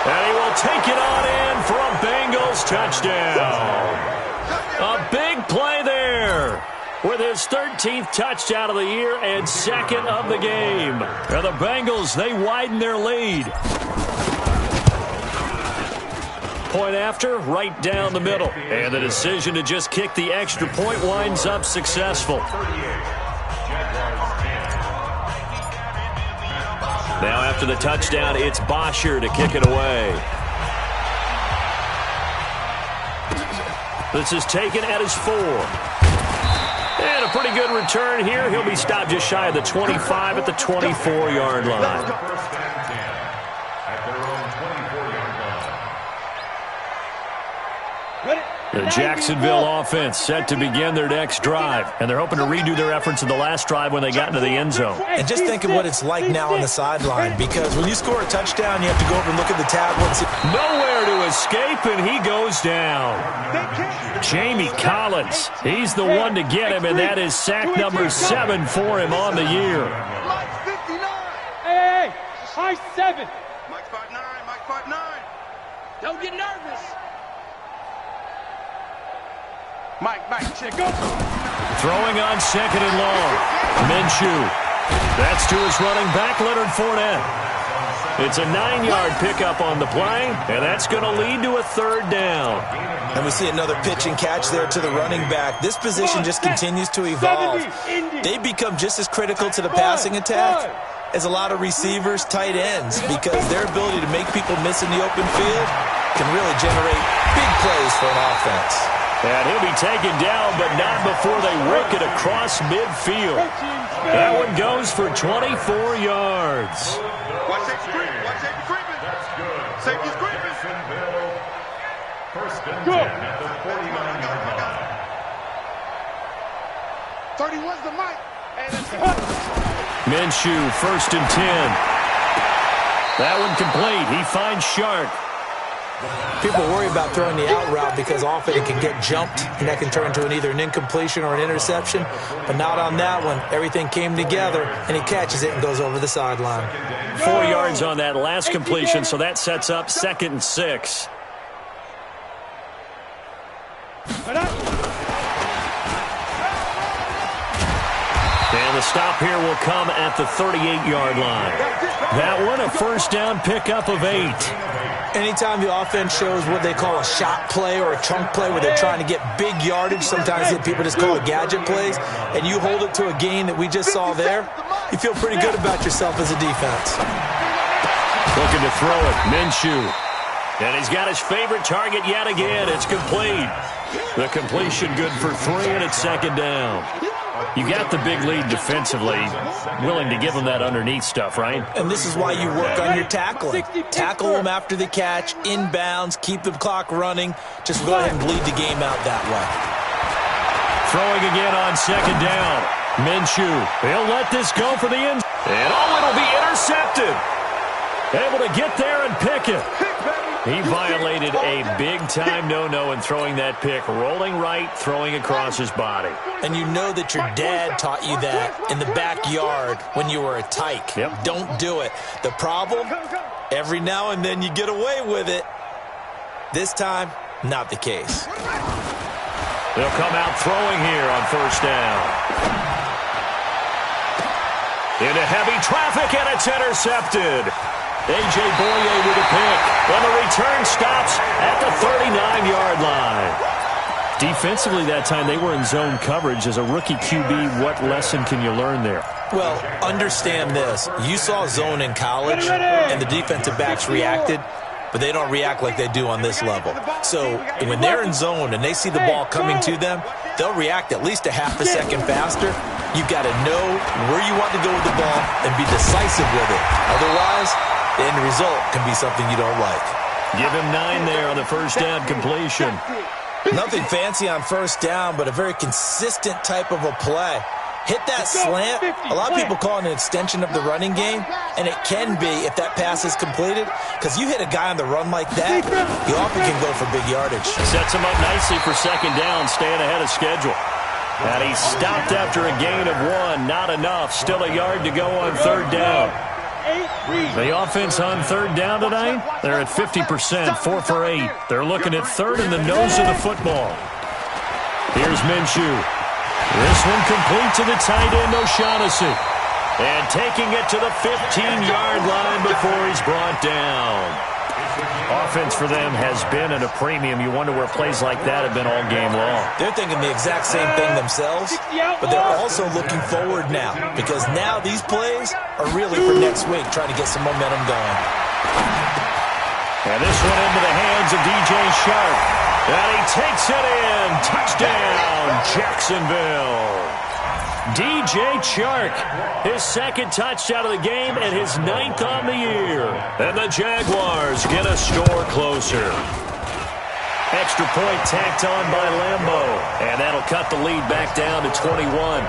And he will take it on in for a Bengals touchdown. A big play there, with his 13th touchdown of the year and second of the game. And the Bengals, they widen their lead. Point after, right down the middle. And the decision to just kick the extra point winds up successful. Now after the touchdown, it's Bosher to kick it away. This is taken at his 4. And a pretty good return here. He'll be stopped just shy of the 25 at the 24-yard line. First and 10 at their own 24-yard line. The Jacksonville offense set to begin their next drive. And they're hoping to redo their efforts in the last drive when they got into the end zone. And just think of what it's like now on the sideline, because when you score a touchdown, you have to go over and look at the tablet and see. Nowhere to escape, and he goes down. Jamie Collins, he's the one to get him, and that is sack number 7 for him on the year. Mike 59. Hey, high 7. Mike 59. Mike 59. Don't get nervous. Mike, check. Go. Throwing on second and long. Minshew. That's to his running back, Leonard Fournette. It's a 9-yard pickup on the play, and that's going to lead to a 3rd down. And we see another pitch and catch there to the running back. This position just continues to evolve. They become just as critical to the passing attack as a lot of receivers, tight ends, because their ability to make people miss in the open field can really generate big plays for an offense. And he'll be taken down, but not before they work it across midfield. That one goes for 24 yards. Watch safety creeping. Watch safety creeping. That's good. Safety's creeping. Jacksonville. First and 10 at the 49-yard line. 31's the mic. Minshew, 1st and 10. That one complete. He finds Shark. People worry about throwing the out route because often it can get jumped, and that can turn into either an incompletion or an interception. But not on that one. Everything came together, and he catches it and goes over the sideline. 4 yards on that last completion, so that sets up 2nd and 6. And the stop here will come at the 38-yard line. That one, a 1st down pickup of 8. Anytime the offense shows what they call a shot play or a chunk play where they're trying to get big yardage, sometimes people just call it gadget plays, and you hold it to a gain that we just saw there, you feel pretty good about yourself as a defense. Looking to throw it, Minshew. And he's got his favorite target yet again. It's complete. The completion good for 3, and it's 2nd down. You got the big lead defensively, willing to give them that underneath stuff, right? And this is why you work on your tackling. Tackle them after the catch, inbounds, keep the clock running. Just go ahead and bleed the game out that way. Throwing again on 2nd down. Minshew, he'll let this go for the end. And it'll be intercepted. Able to get there and pick it. He violated a big-time no-no in throwing that pick. Rolling right, throwing across his body. And you know that your dad taught you that in the backyard when you were a tyke. Yep. Don't do it. The problem, Every now and then you get away with it. This time, not the case. They'll come out throwing here on first down. Into heavy traffic, and it's intercepted. A.J. Boye with a pick. And the return stops at the 39-yard line. Defensively that time, they were in zone coverage. As a rookie QB, what lesson can you learn there? Well, understand this. You saw zone in college, and the defensive backs reacted, but they don't react like they do on this level. So when they're in zone and they see the ball coming to them, they'll react at least a half a second faster. You've got to know where you want to go with the ball and be decisive with it. Otherwise, the end result can be something you don't like. Give him 9 there on the first down completion. Nothing fancy on first down, but a very consistent type of a play. Hit that slant. A lot of people call it an extension of the running game, and it can be if that pass is completed, because you hit a guy on the run like that, he often can go for big yardage. Sets him up nicely for second down, staying ahead of schedule. And he stopped after a gain of 1. Not enough. Still a yard to go on third down. The offense on third down tonight, they're at 50%, 4 for 8. They're looking at third in the nose of the football. Here's Minshew. This one complete to the tight end, O'Shaughnessy. And taking it to the 15-yard line before he's brought down. Offense for them has been at a premium. You wonder where plays like that have been all game long. They're thinking the exact same thing themselves, but they're also looking forward now, because now these plays are really for next week, trying to get some momentum going. And this one into the hands of DJ Shark. And he takes it in. Touchdown, Jacksonville. DJ Chark, his second touchdown of the game and his 9th on the year. And the Jaguars get a score closer. Extra point tacked on by Lambo. And that'll cut the lead back down to 21.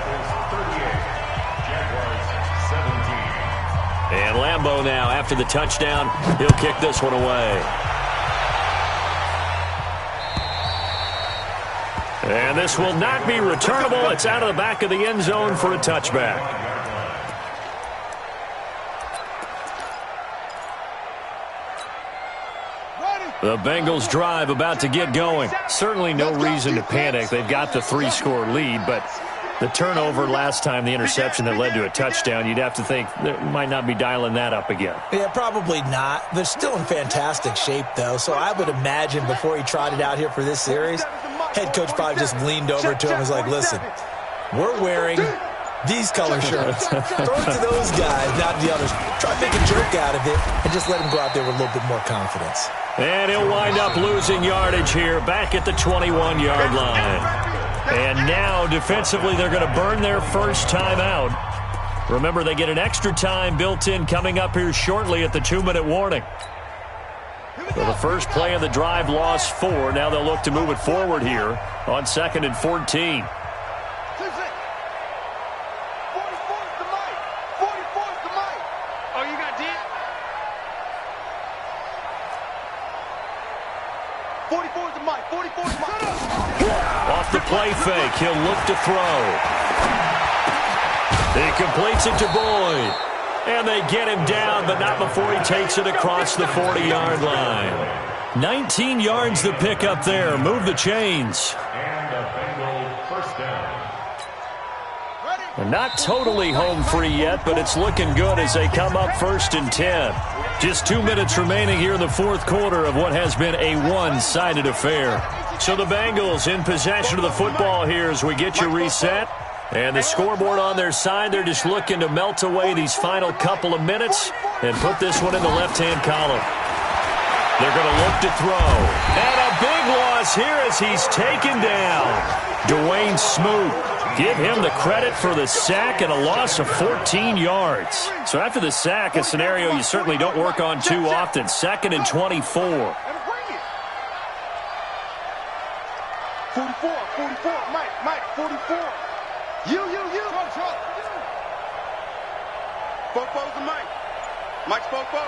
And Lambo now, after the touchdown, he'll kick this one away. And this will not be returnable. It's out of the back of the end zone for a touchback. The Bengals drive about to get going. Certainly no reason to panic. They've got the 3-score lead, but the turnover last time, the interception that led to a touchdown, you'd have to think they might not be dialing that up again. Yeah, probably not. They're still in fantastic shape, though, so I would imagine before he trotted out here for this series, head coach probably just leaned over to him and was like, listen, we're wearing these color shirts. Throw it to those guys, not the others. Try to make a joke out of it and just let him go out there with a little bit more confidence. And he'll wind up losing yardage here back at the 21-yard line. And now, defensively, they're going to burn their first time out. Remember, they get an extra time built in coming up here shortly at the 2-minute warning. So the first play of the drive lost 4. Now they'll look to move it forward here on 2nd and 14. Off the play fake, he'll look to throw. He completes it to Boyd. And they get him down, but not before he takes it across the 40-yard line. 19 yards the pick up there. Move the chains. And a Bengal first down. And not totally home free yet, but it's looking good as they come up 1st and 10. Just 2 minutes remaining here in the fourth quarter of what has been a one-sided affair. So the Bengals in possession of the football here as we get you reset. And the scoreboard on their side, they're just looking to melt away these final couple of minutes and put this one in the left-hand column. They're going to look to throw. And a big loss here as he's taken down. Dwayne Smoot. Give him the credit for the sack and a loss of 14 yards. So after the sack, a scenario you certainly don't work on too often. 2nd and 24. 44, Mike, 44. You. Fofo's the Mike. Mike's Fofo.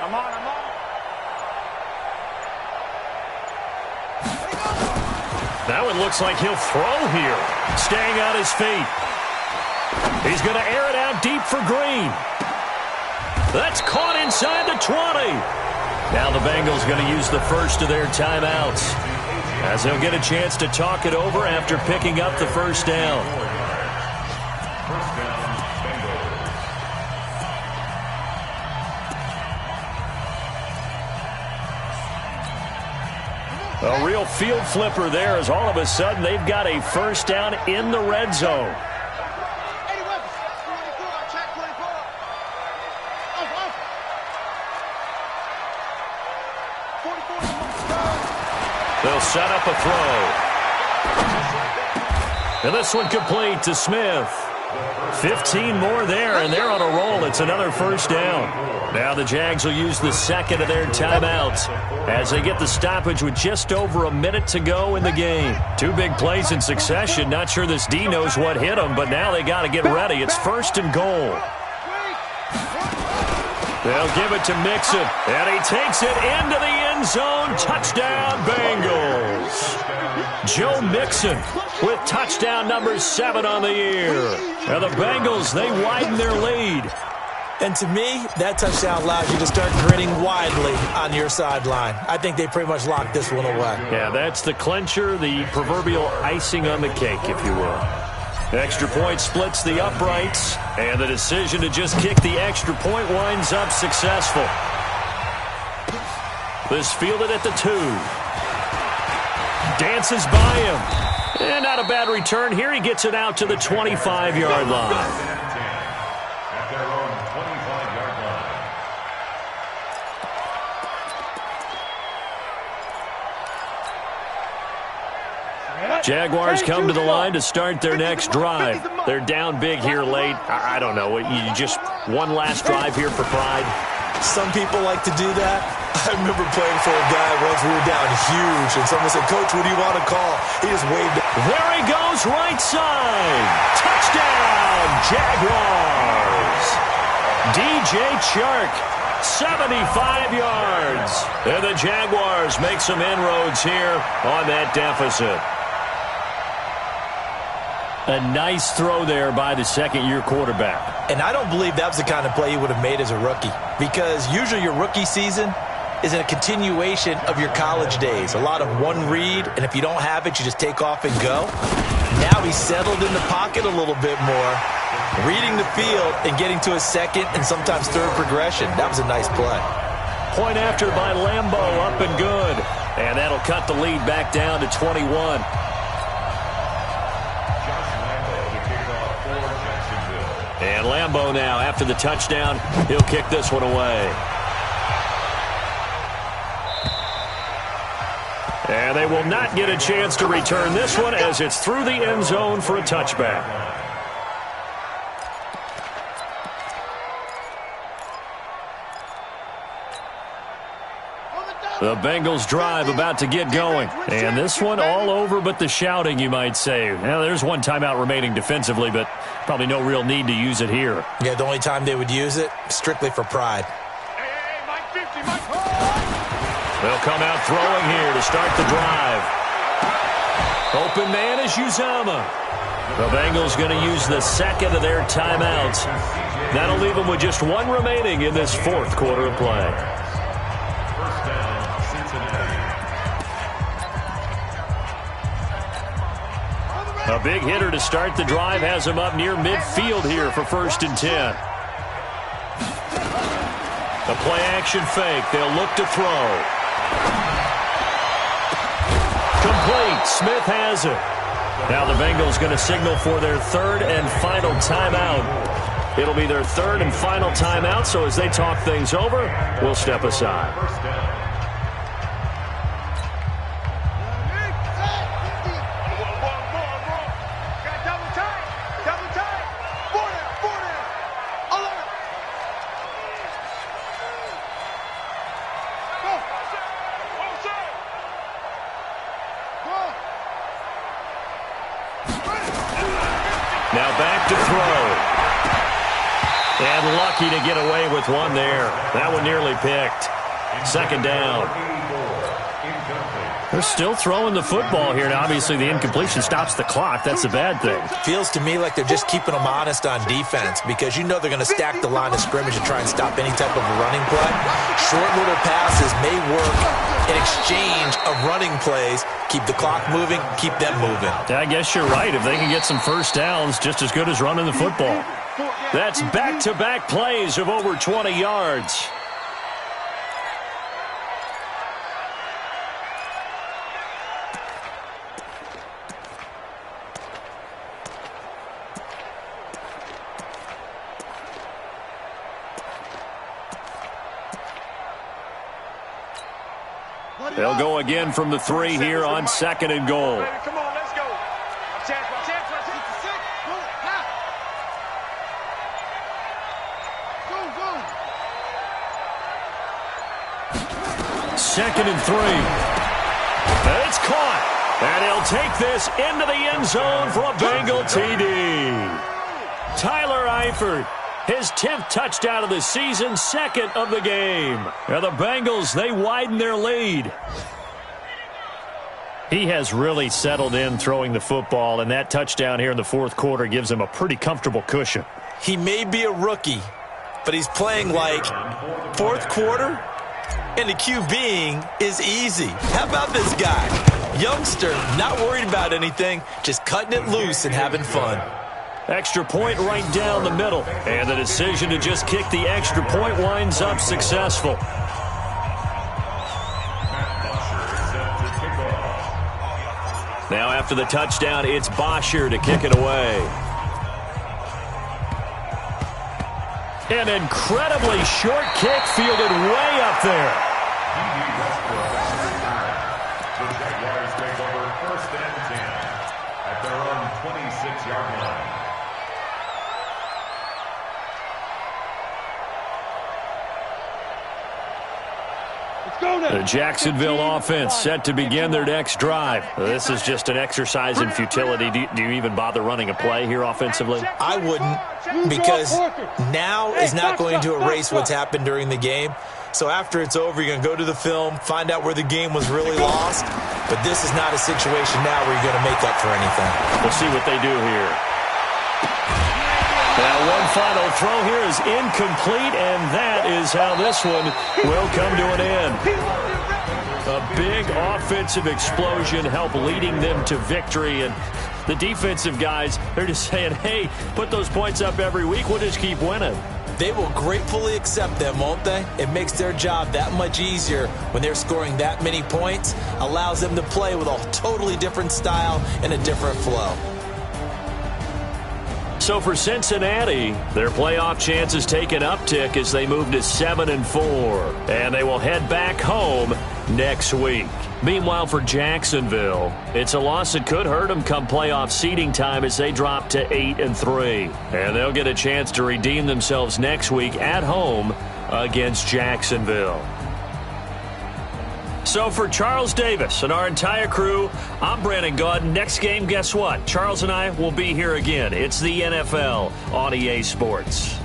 I'm on. That one looks like he'll throw here. Staying on his feet. He's going to air it out deep for Green. That's caught inside the 20. Now the Bengals going to use the first of their timeouts, as they'll get a chance to talk it over after picking up the first down. First down, Bengals. A real field flipper there, as all of a sudden they've got a first down in the red zone. They'll set up a throw. And this one complete to Smith. 15 more there, and they're on a roll. It's another first down. Now the Jags will use the second of their timeouts as they get the stoppage with just over a minute to go in the game. Two big plays in succession. Not sure this D knows what hit them, but now they got to get ready. It's first and goal. They'll give it to Mixon, and he takes it into the end zone. Touchdown, Bengals. Joe Mixon with touchdown number 7 on the year. Now the Bengals, they widen their lead. And to me, that touchdown allows you to start grinning widely on your sideline. I think they pretty much locked this one away. Yeah, that's the clincher, the proverbial icing on the cake, if you will. Extra point splits the uprights, and the decision to just kick the extra point winds up successful. This fielded at the 2. Dances by him. And not a bad return here. He gets it out to the 25-yard line. At their own 25-yard line. Jaguars come to the line to start their next drive. They're down big here late. I don't know. You just one last drive here for pride. Some people like to do that. I remember playing for a guy once. We were down huge, and someone said, "Coach, what do you want to call?" He just waved. There he goes, right side. Touchdown, Jaguars. DJ Chark, 75 yards. And the Jaguars make some inroads here on that deficit. A nice throw there by the second-year quarterback. And I don't believe that was the kind of play he would have made as a rookie, because usually your rookie season is a continuation of your college days. A lot of one read, and if you don't have it, you just take off and go. Now he's settled in the pocket a little bit more, reading the field and getting to a second and sometimes third progression. That was a nice play. Point after by Lambo, up and good. And that'll cut the lead back down to 21. And Lambo now, after the touchdown, he'll kick this one away. And they will not get a chance to return this one as it's through the end zone for a touchback. The Bengals drive about to get going. And this one all over but the shouting, you might say. Now, there's one timeout remaining defensively, but probably no real need to use it here. Yeah, the only time they would use it, strictly for pride. Hey, Mike 50, Mike. They'll come out throwing here to start the drive. Open man is Uzomah. The Bengals going to use the second of their timeouts. That'll leave them with just one remaining in this fourth quarter of play. First down, Cincinnati. A big hitter to start the drive has him up near midfield here for 1st and 10. The play-action fake. They'll look to throw. Complete. Smith has it. Now the Bengals going to signal for their third and final timeout. It'll be their third and final timeout, so as they talk things over, we'll step aside. First down. Now back to throw. And lucky to get away with one there. That one nearly picked. Second down. 84, incomplete. They're still throwing the football here, and obviously the incompletion stops the clock. That's a bad thing. Feels to me like they're just keeping them honest on defense because you know they're going to stack the line of scrimmage and try and stop any type of a running play. Short little passes may work in exchange of running plays. Keep the clock moving, keep them moving. I guess you're right. If they can get some first downs, just as good as running the football. That's back-to-back plays of over 20 yards. They'll go again from the 3 here on 2nd and goal. Come on, let's go. Second and 3. It's caught. And he'll take this into the end zone for a Bengal TD. Tyler Eifert, his 10th touchdown of the season, 2nd of the game. Now the Bengals, they widen their lead. He has really settled in throwing the football, and that touchdown here in the 4th quarter gives him a pretty comfortable cushion. He may be a rookie, but he's playing like 4th quarter, and the QBing is easy. How about this guy? Youngster, not worried about anything, just cutting it loose and having fun. Extra point right down the middle. And the decision to just kick the extra point winds up successful. Now after the touchdown, it's Bosher to kick it away. An incredibly short kick fielded way up there. The Jaguars take over 1st and 10 at their own 26-yard line. The Jacksonville offense set to begin their next drive. This is just an exercise in futility. Do you even bother running a play here offensively? I wouldn't, because now is not going to erase what's happened during the game. So after it's over, you're going to go to the film, find out where the game was really lost. But this is not a situation now where you're going to make up for anything. We'll see what they do here. Now one final throw here is incomplete, and that is how this one will come to an end. A big offensive explosion helped leading them to victory, and the defensive guys, they're just saying, hey, put those points up every week, we'll just keep winning. They will gratefully accept them, won't they? It makes their job that much easier when they're scoring that many points, allows them to play with a totally different style and a different flow. So for Cincinnati, their playoff chances take an uptick as they move to 7-4, and they will head back home next week. Meanwhile, for Jacksonville, it's a loss that could hurt them come playoff seeding time as they drop to 8-3, and they'll get a chance to redeem themselves next week at home against Jacksonville. So for Charles Davis and our entire crew, I'm Brandon Gaudin. Next game, guess what? Charles and I will be here again. It's the NFL on EA Sports.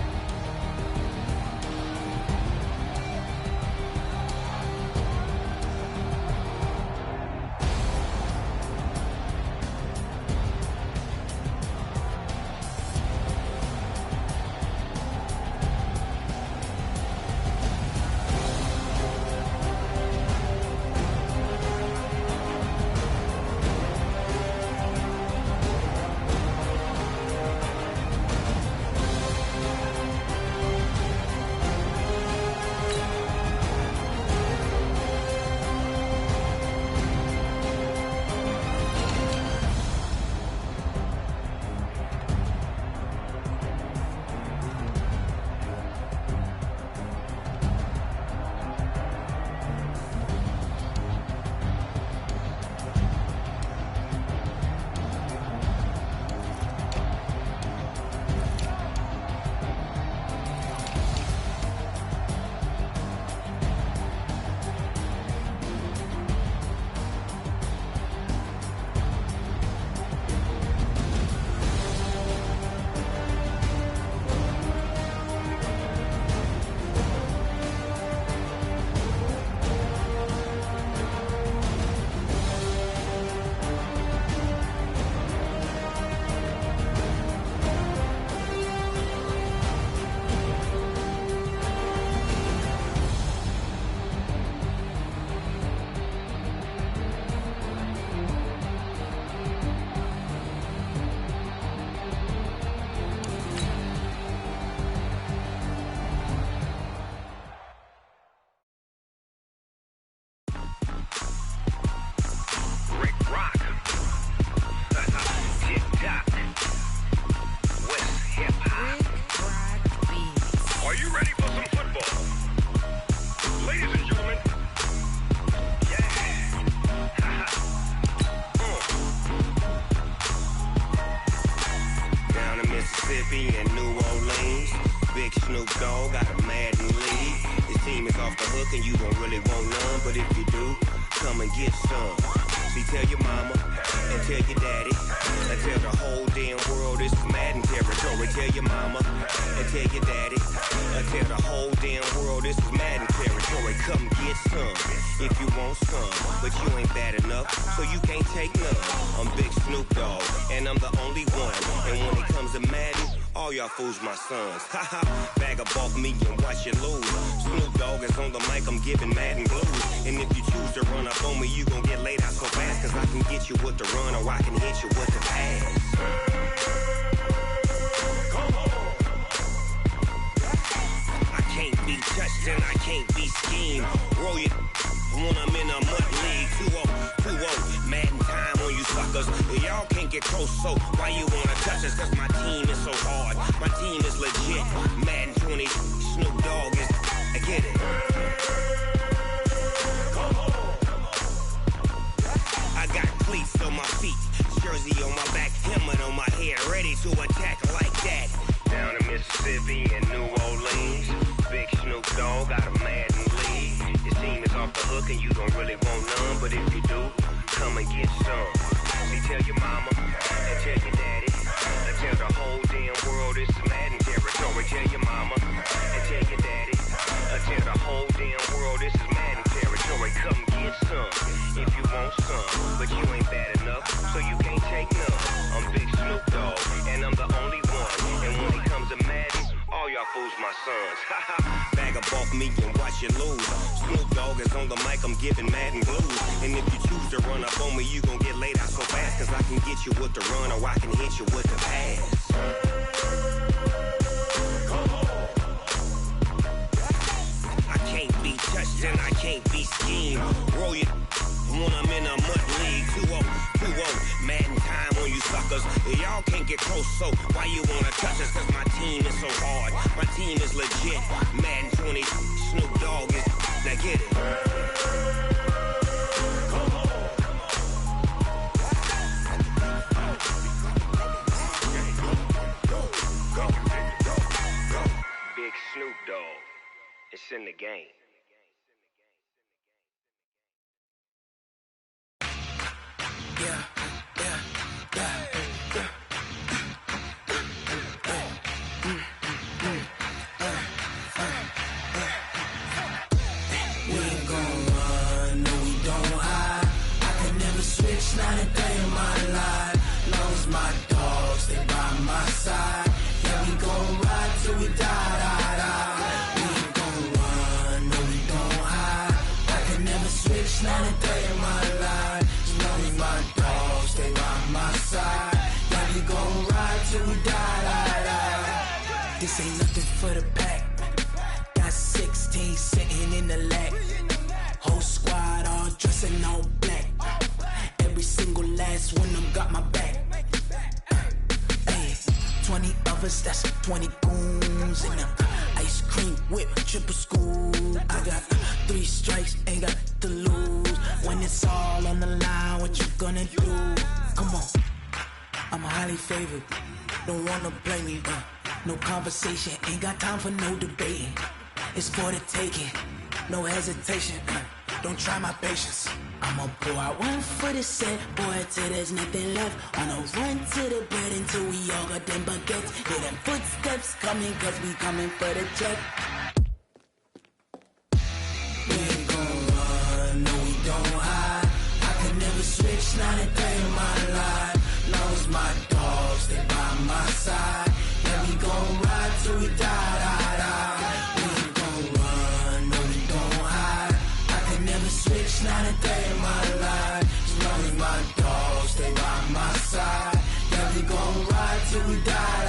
Mississippi and New Orleans. Big Snoop Dogg got a Madden league. His team is off the hook and you don't really want none, but if you do, come and get some. See, tell your mama and tell your daddy and tell the whole damn world this is Madden territory. Tell your mama and tell your daddy and tell the whole damn world this is Madden territory. Come get some if you want some, but you ain't bad enough, so you can't take none. I'm Big Snoop Dogg, and I'm the only one. And when it comes to Madden, all y'all fools my sons. Haha, bag of off me and watch you lose. Snoop Dogg is on the mic, I'm giving Madden blues. And if you choose to run up on me, you gon' get laid out so fast, cause I can get you with the run or I can hit you with the pass. I can't be touched and I can't be schemed. Roll you when I'm in a mud league. 2-0, Madden time on you suckers. Y'all can't get close, so why you wanna touch us? Cause my team is so hard, my team is legit. Madden 20, Snoop Dogg is, I get it. I got cleats on my feet, jersey on my back, helmet on my head, ready to attack like that. Down in Mississippi and New Orleans, Big Snoop Dogg got a Madden league. His team is off the hook and you don't really want none, but if you do, come and get some. See, tell your mama and tell your daddy and tell the whole damn world this is Madden territory. Tell your mama and tell your daddy and tell the whole damn world this is Madden territory. Come get some if you want some, but you ain't bad enough, so you can't take none. I'm Big Snoop Dogg, and I'm the only one. And when it comes to Madden, all y'all fools my sons. Haha, bag of off me and watch you lose. Snoop Dogg is on the mic, I'm giving Madden blues. And if you choose to run up on me, you gon' get laid out so fast, cause I can get you with the run or I can hit you with the pass. I can't be touched and I can't be schemed. Roll you when I'm in a mud league. 2-0, Madden time on you suckers. Y'all can't get close, so why you wanna touch us? Cause my team is so hard, my team is legit. Madden 20, Snoop Dogg is, now get it. Big Snoop Dogg, it's in the game. Not a day in my life, long as my dogs, they by my side. Yeah, we gon' ride till we die. We ain't gon' run, no we don't hide. I can never switch, not a day in my life, as long as my dogs, they by my side. Yeah, we gon' ride till we die. This ain't nothing for the pack. Got 16 sitting in the lap. Whole squad all dressing all black. Every single last one of them got my back. Hey, 20 of us, that's 20 goons. And ice cream whip, triple scoop. I got 3 strikes, ain't got to lose. When it's all on the line, what you gonna do? Come on, I'm highly favored. Don't wanna blame me, no conversation, ain't got time for no debating. It's for the taking, no hesitation. Don't try my patience. I'ma pour out one for the set, boy, till there's nothing left. On a run to the bread until we all got them baguettes. Hear them footsteps coming, cause we coming for the check. We ain't gon' run, no we don't hide. I can never switch, not a day in my life. Long as my dogs, they by my side. Yeah, we gon' ride till we die. We ain't gon' run, no we don't hide. I can never switch, not a day in my life. As long as my dogs, they by my side. Yeah, we gon' ride till we die.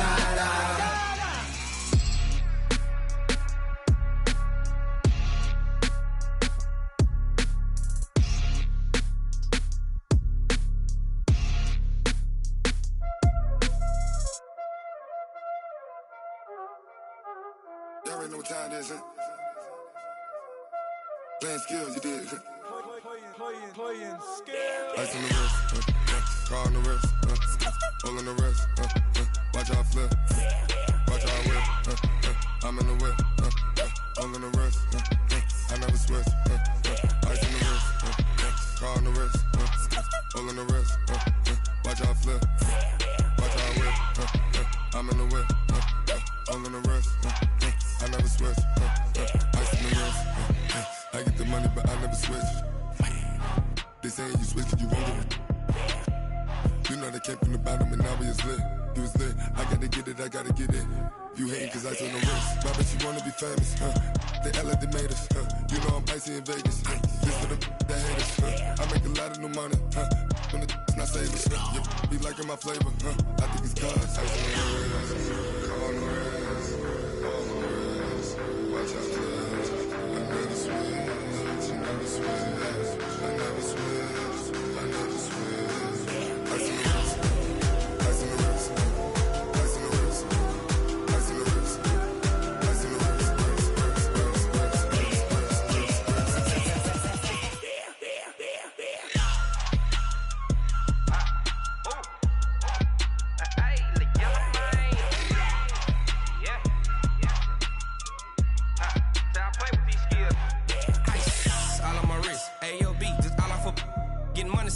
Y'all already know what time it is, huh? Playing skills, you did. Playing skills. Ice on the wrist, car on the wrist, hole on the wrist, watch out flip. switch. Ice in the wrist, car on the wrist, all on the wrist. Watch how I flip, watch how I whip. I'm in the whip, all on the wrist. I never switch. Ice in the wrist. I get the money, but I never switch. They saying you switch, you won't get it. You know they came from the bottom and now we is lit. You was lit. I gotta get it, I gotta get it. You hating cause ice on the wrist. Why bet you wanna be famous, They act like they made us, You know I'm icy in Vegas, This for the haters, I make a lot of new money, When it's not savers, You be liking my flavor, I think it's cause ice on the wrist, car on the wrist, all on the wrist. Watch out, cuz I never switch, I never switch, I never switch, I never switch. Ice on the wrist, ice on the wrist, ice on the wrist, ice on the wrist, ice on the wrist.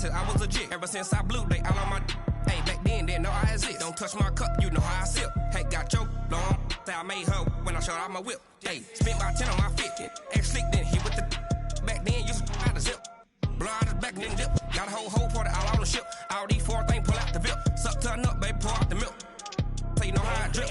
I was legit. Ever since I blew, they all on my hey, back then, didn't know I exist. Don't touch my cup, you know how I sip. Hey, got choked, long. Say I made her when I showed out my whip. Hey, spent about 10 on my 50. Ex-slick, then hit with the back then, used to out the zip. Blow out his back, then dip. Got a whole party all on the ship. All these 4 things, pull out the VIP. Suck, turn up, baby, pour out the milk. So you know how I drip.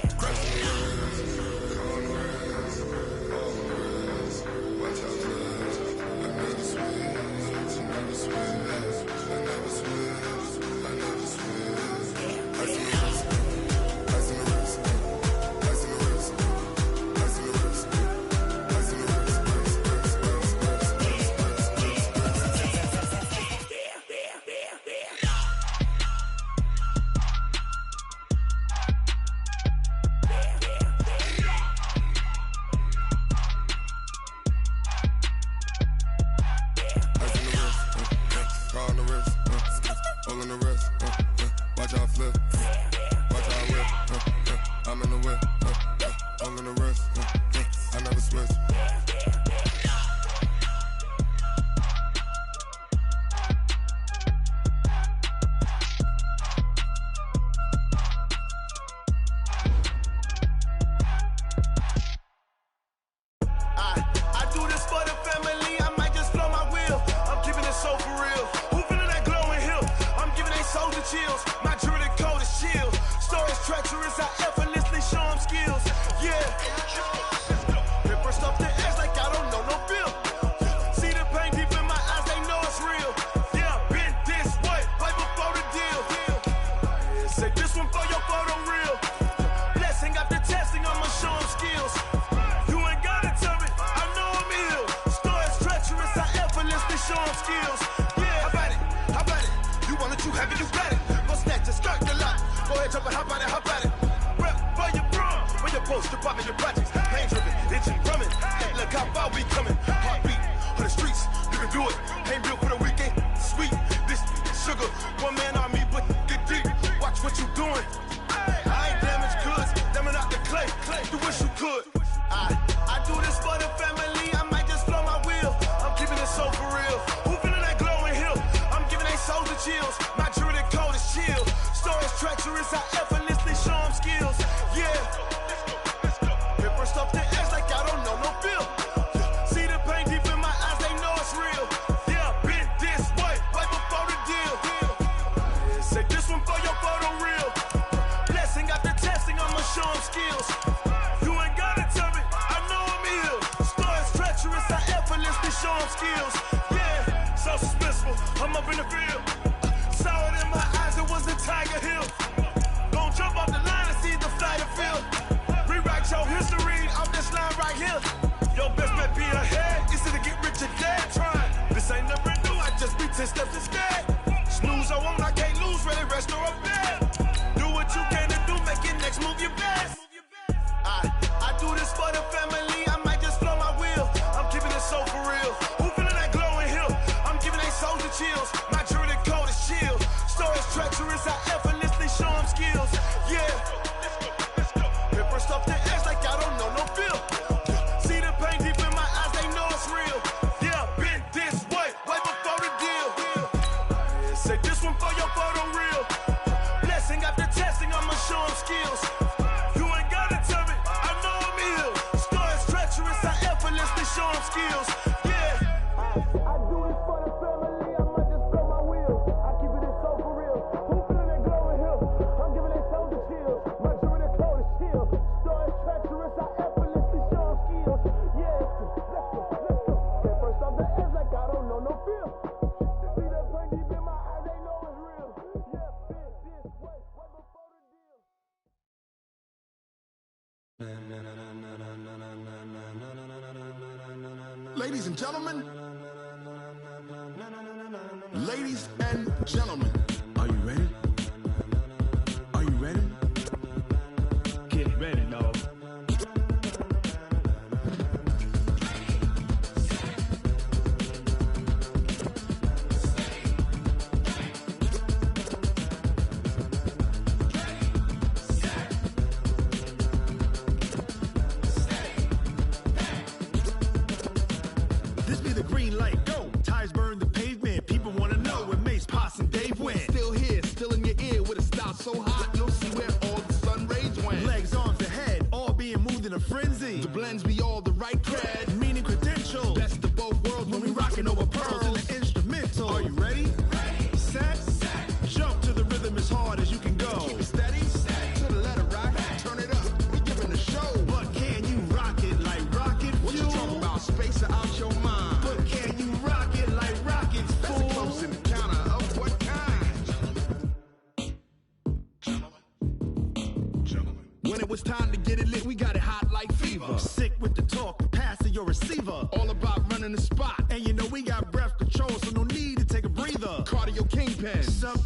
Ladies and gentlemen. Ladies and gentlemen. Are you ready? Are you ready? Get ready, dog. This be the green light, go. Tires burn the pavement. People wanna know where Mace, Potts, and Dave went. Still here, still in your ear with a style so hot, you'll see where all the sun rays went. Legs, arms, the head, all being moved in a frenzy. The blends be all the right cred, meaning credentials. Best of both worlds when we rockin' over pearls in the instrumental. Are you ready? Set, jump to the rhythm as hard as you can go. Keep it steady, to the letter right. Turn it up, we giving the show. But can you rock it like rocket fuel? What you talking about? Space out your mind. But can you rock it like rockets, fool? That's a close encounter of what kind? When it was time to get it lit, we got it hot like fever. Sick with the talk, pass to your receiver. All about running the spot. And you know we got breath control, so no need to take a breather. Cardio kingpin. Sub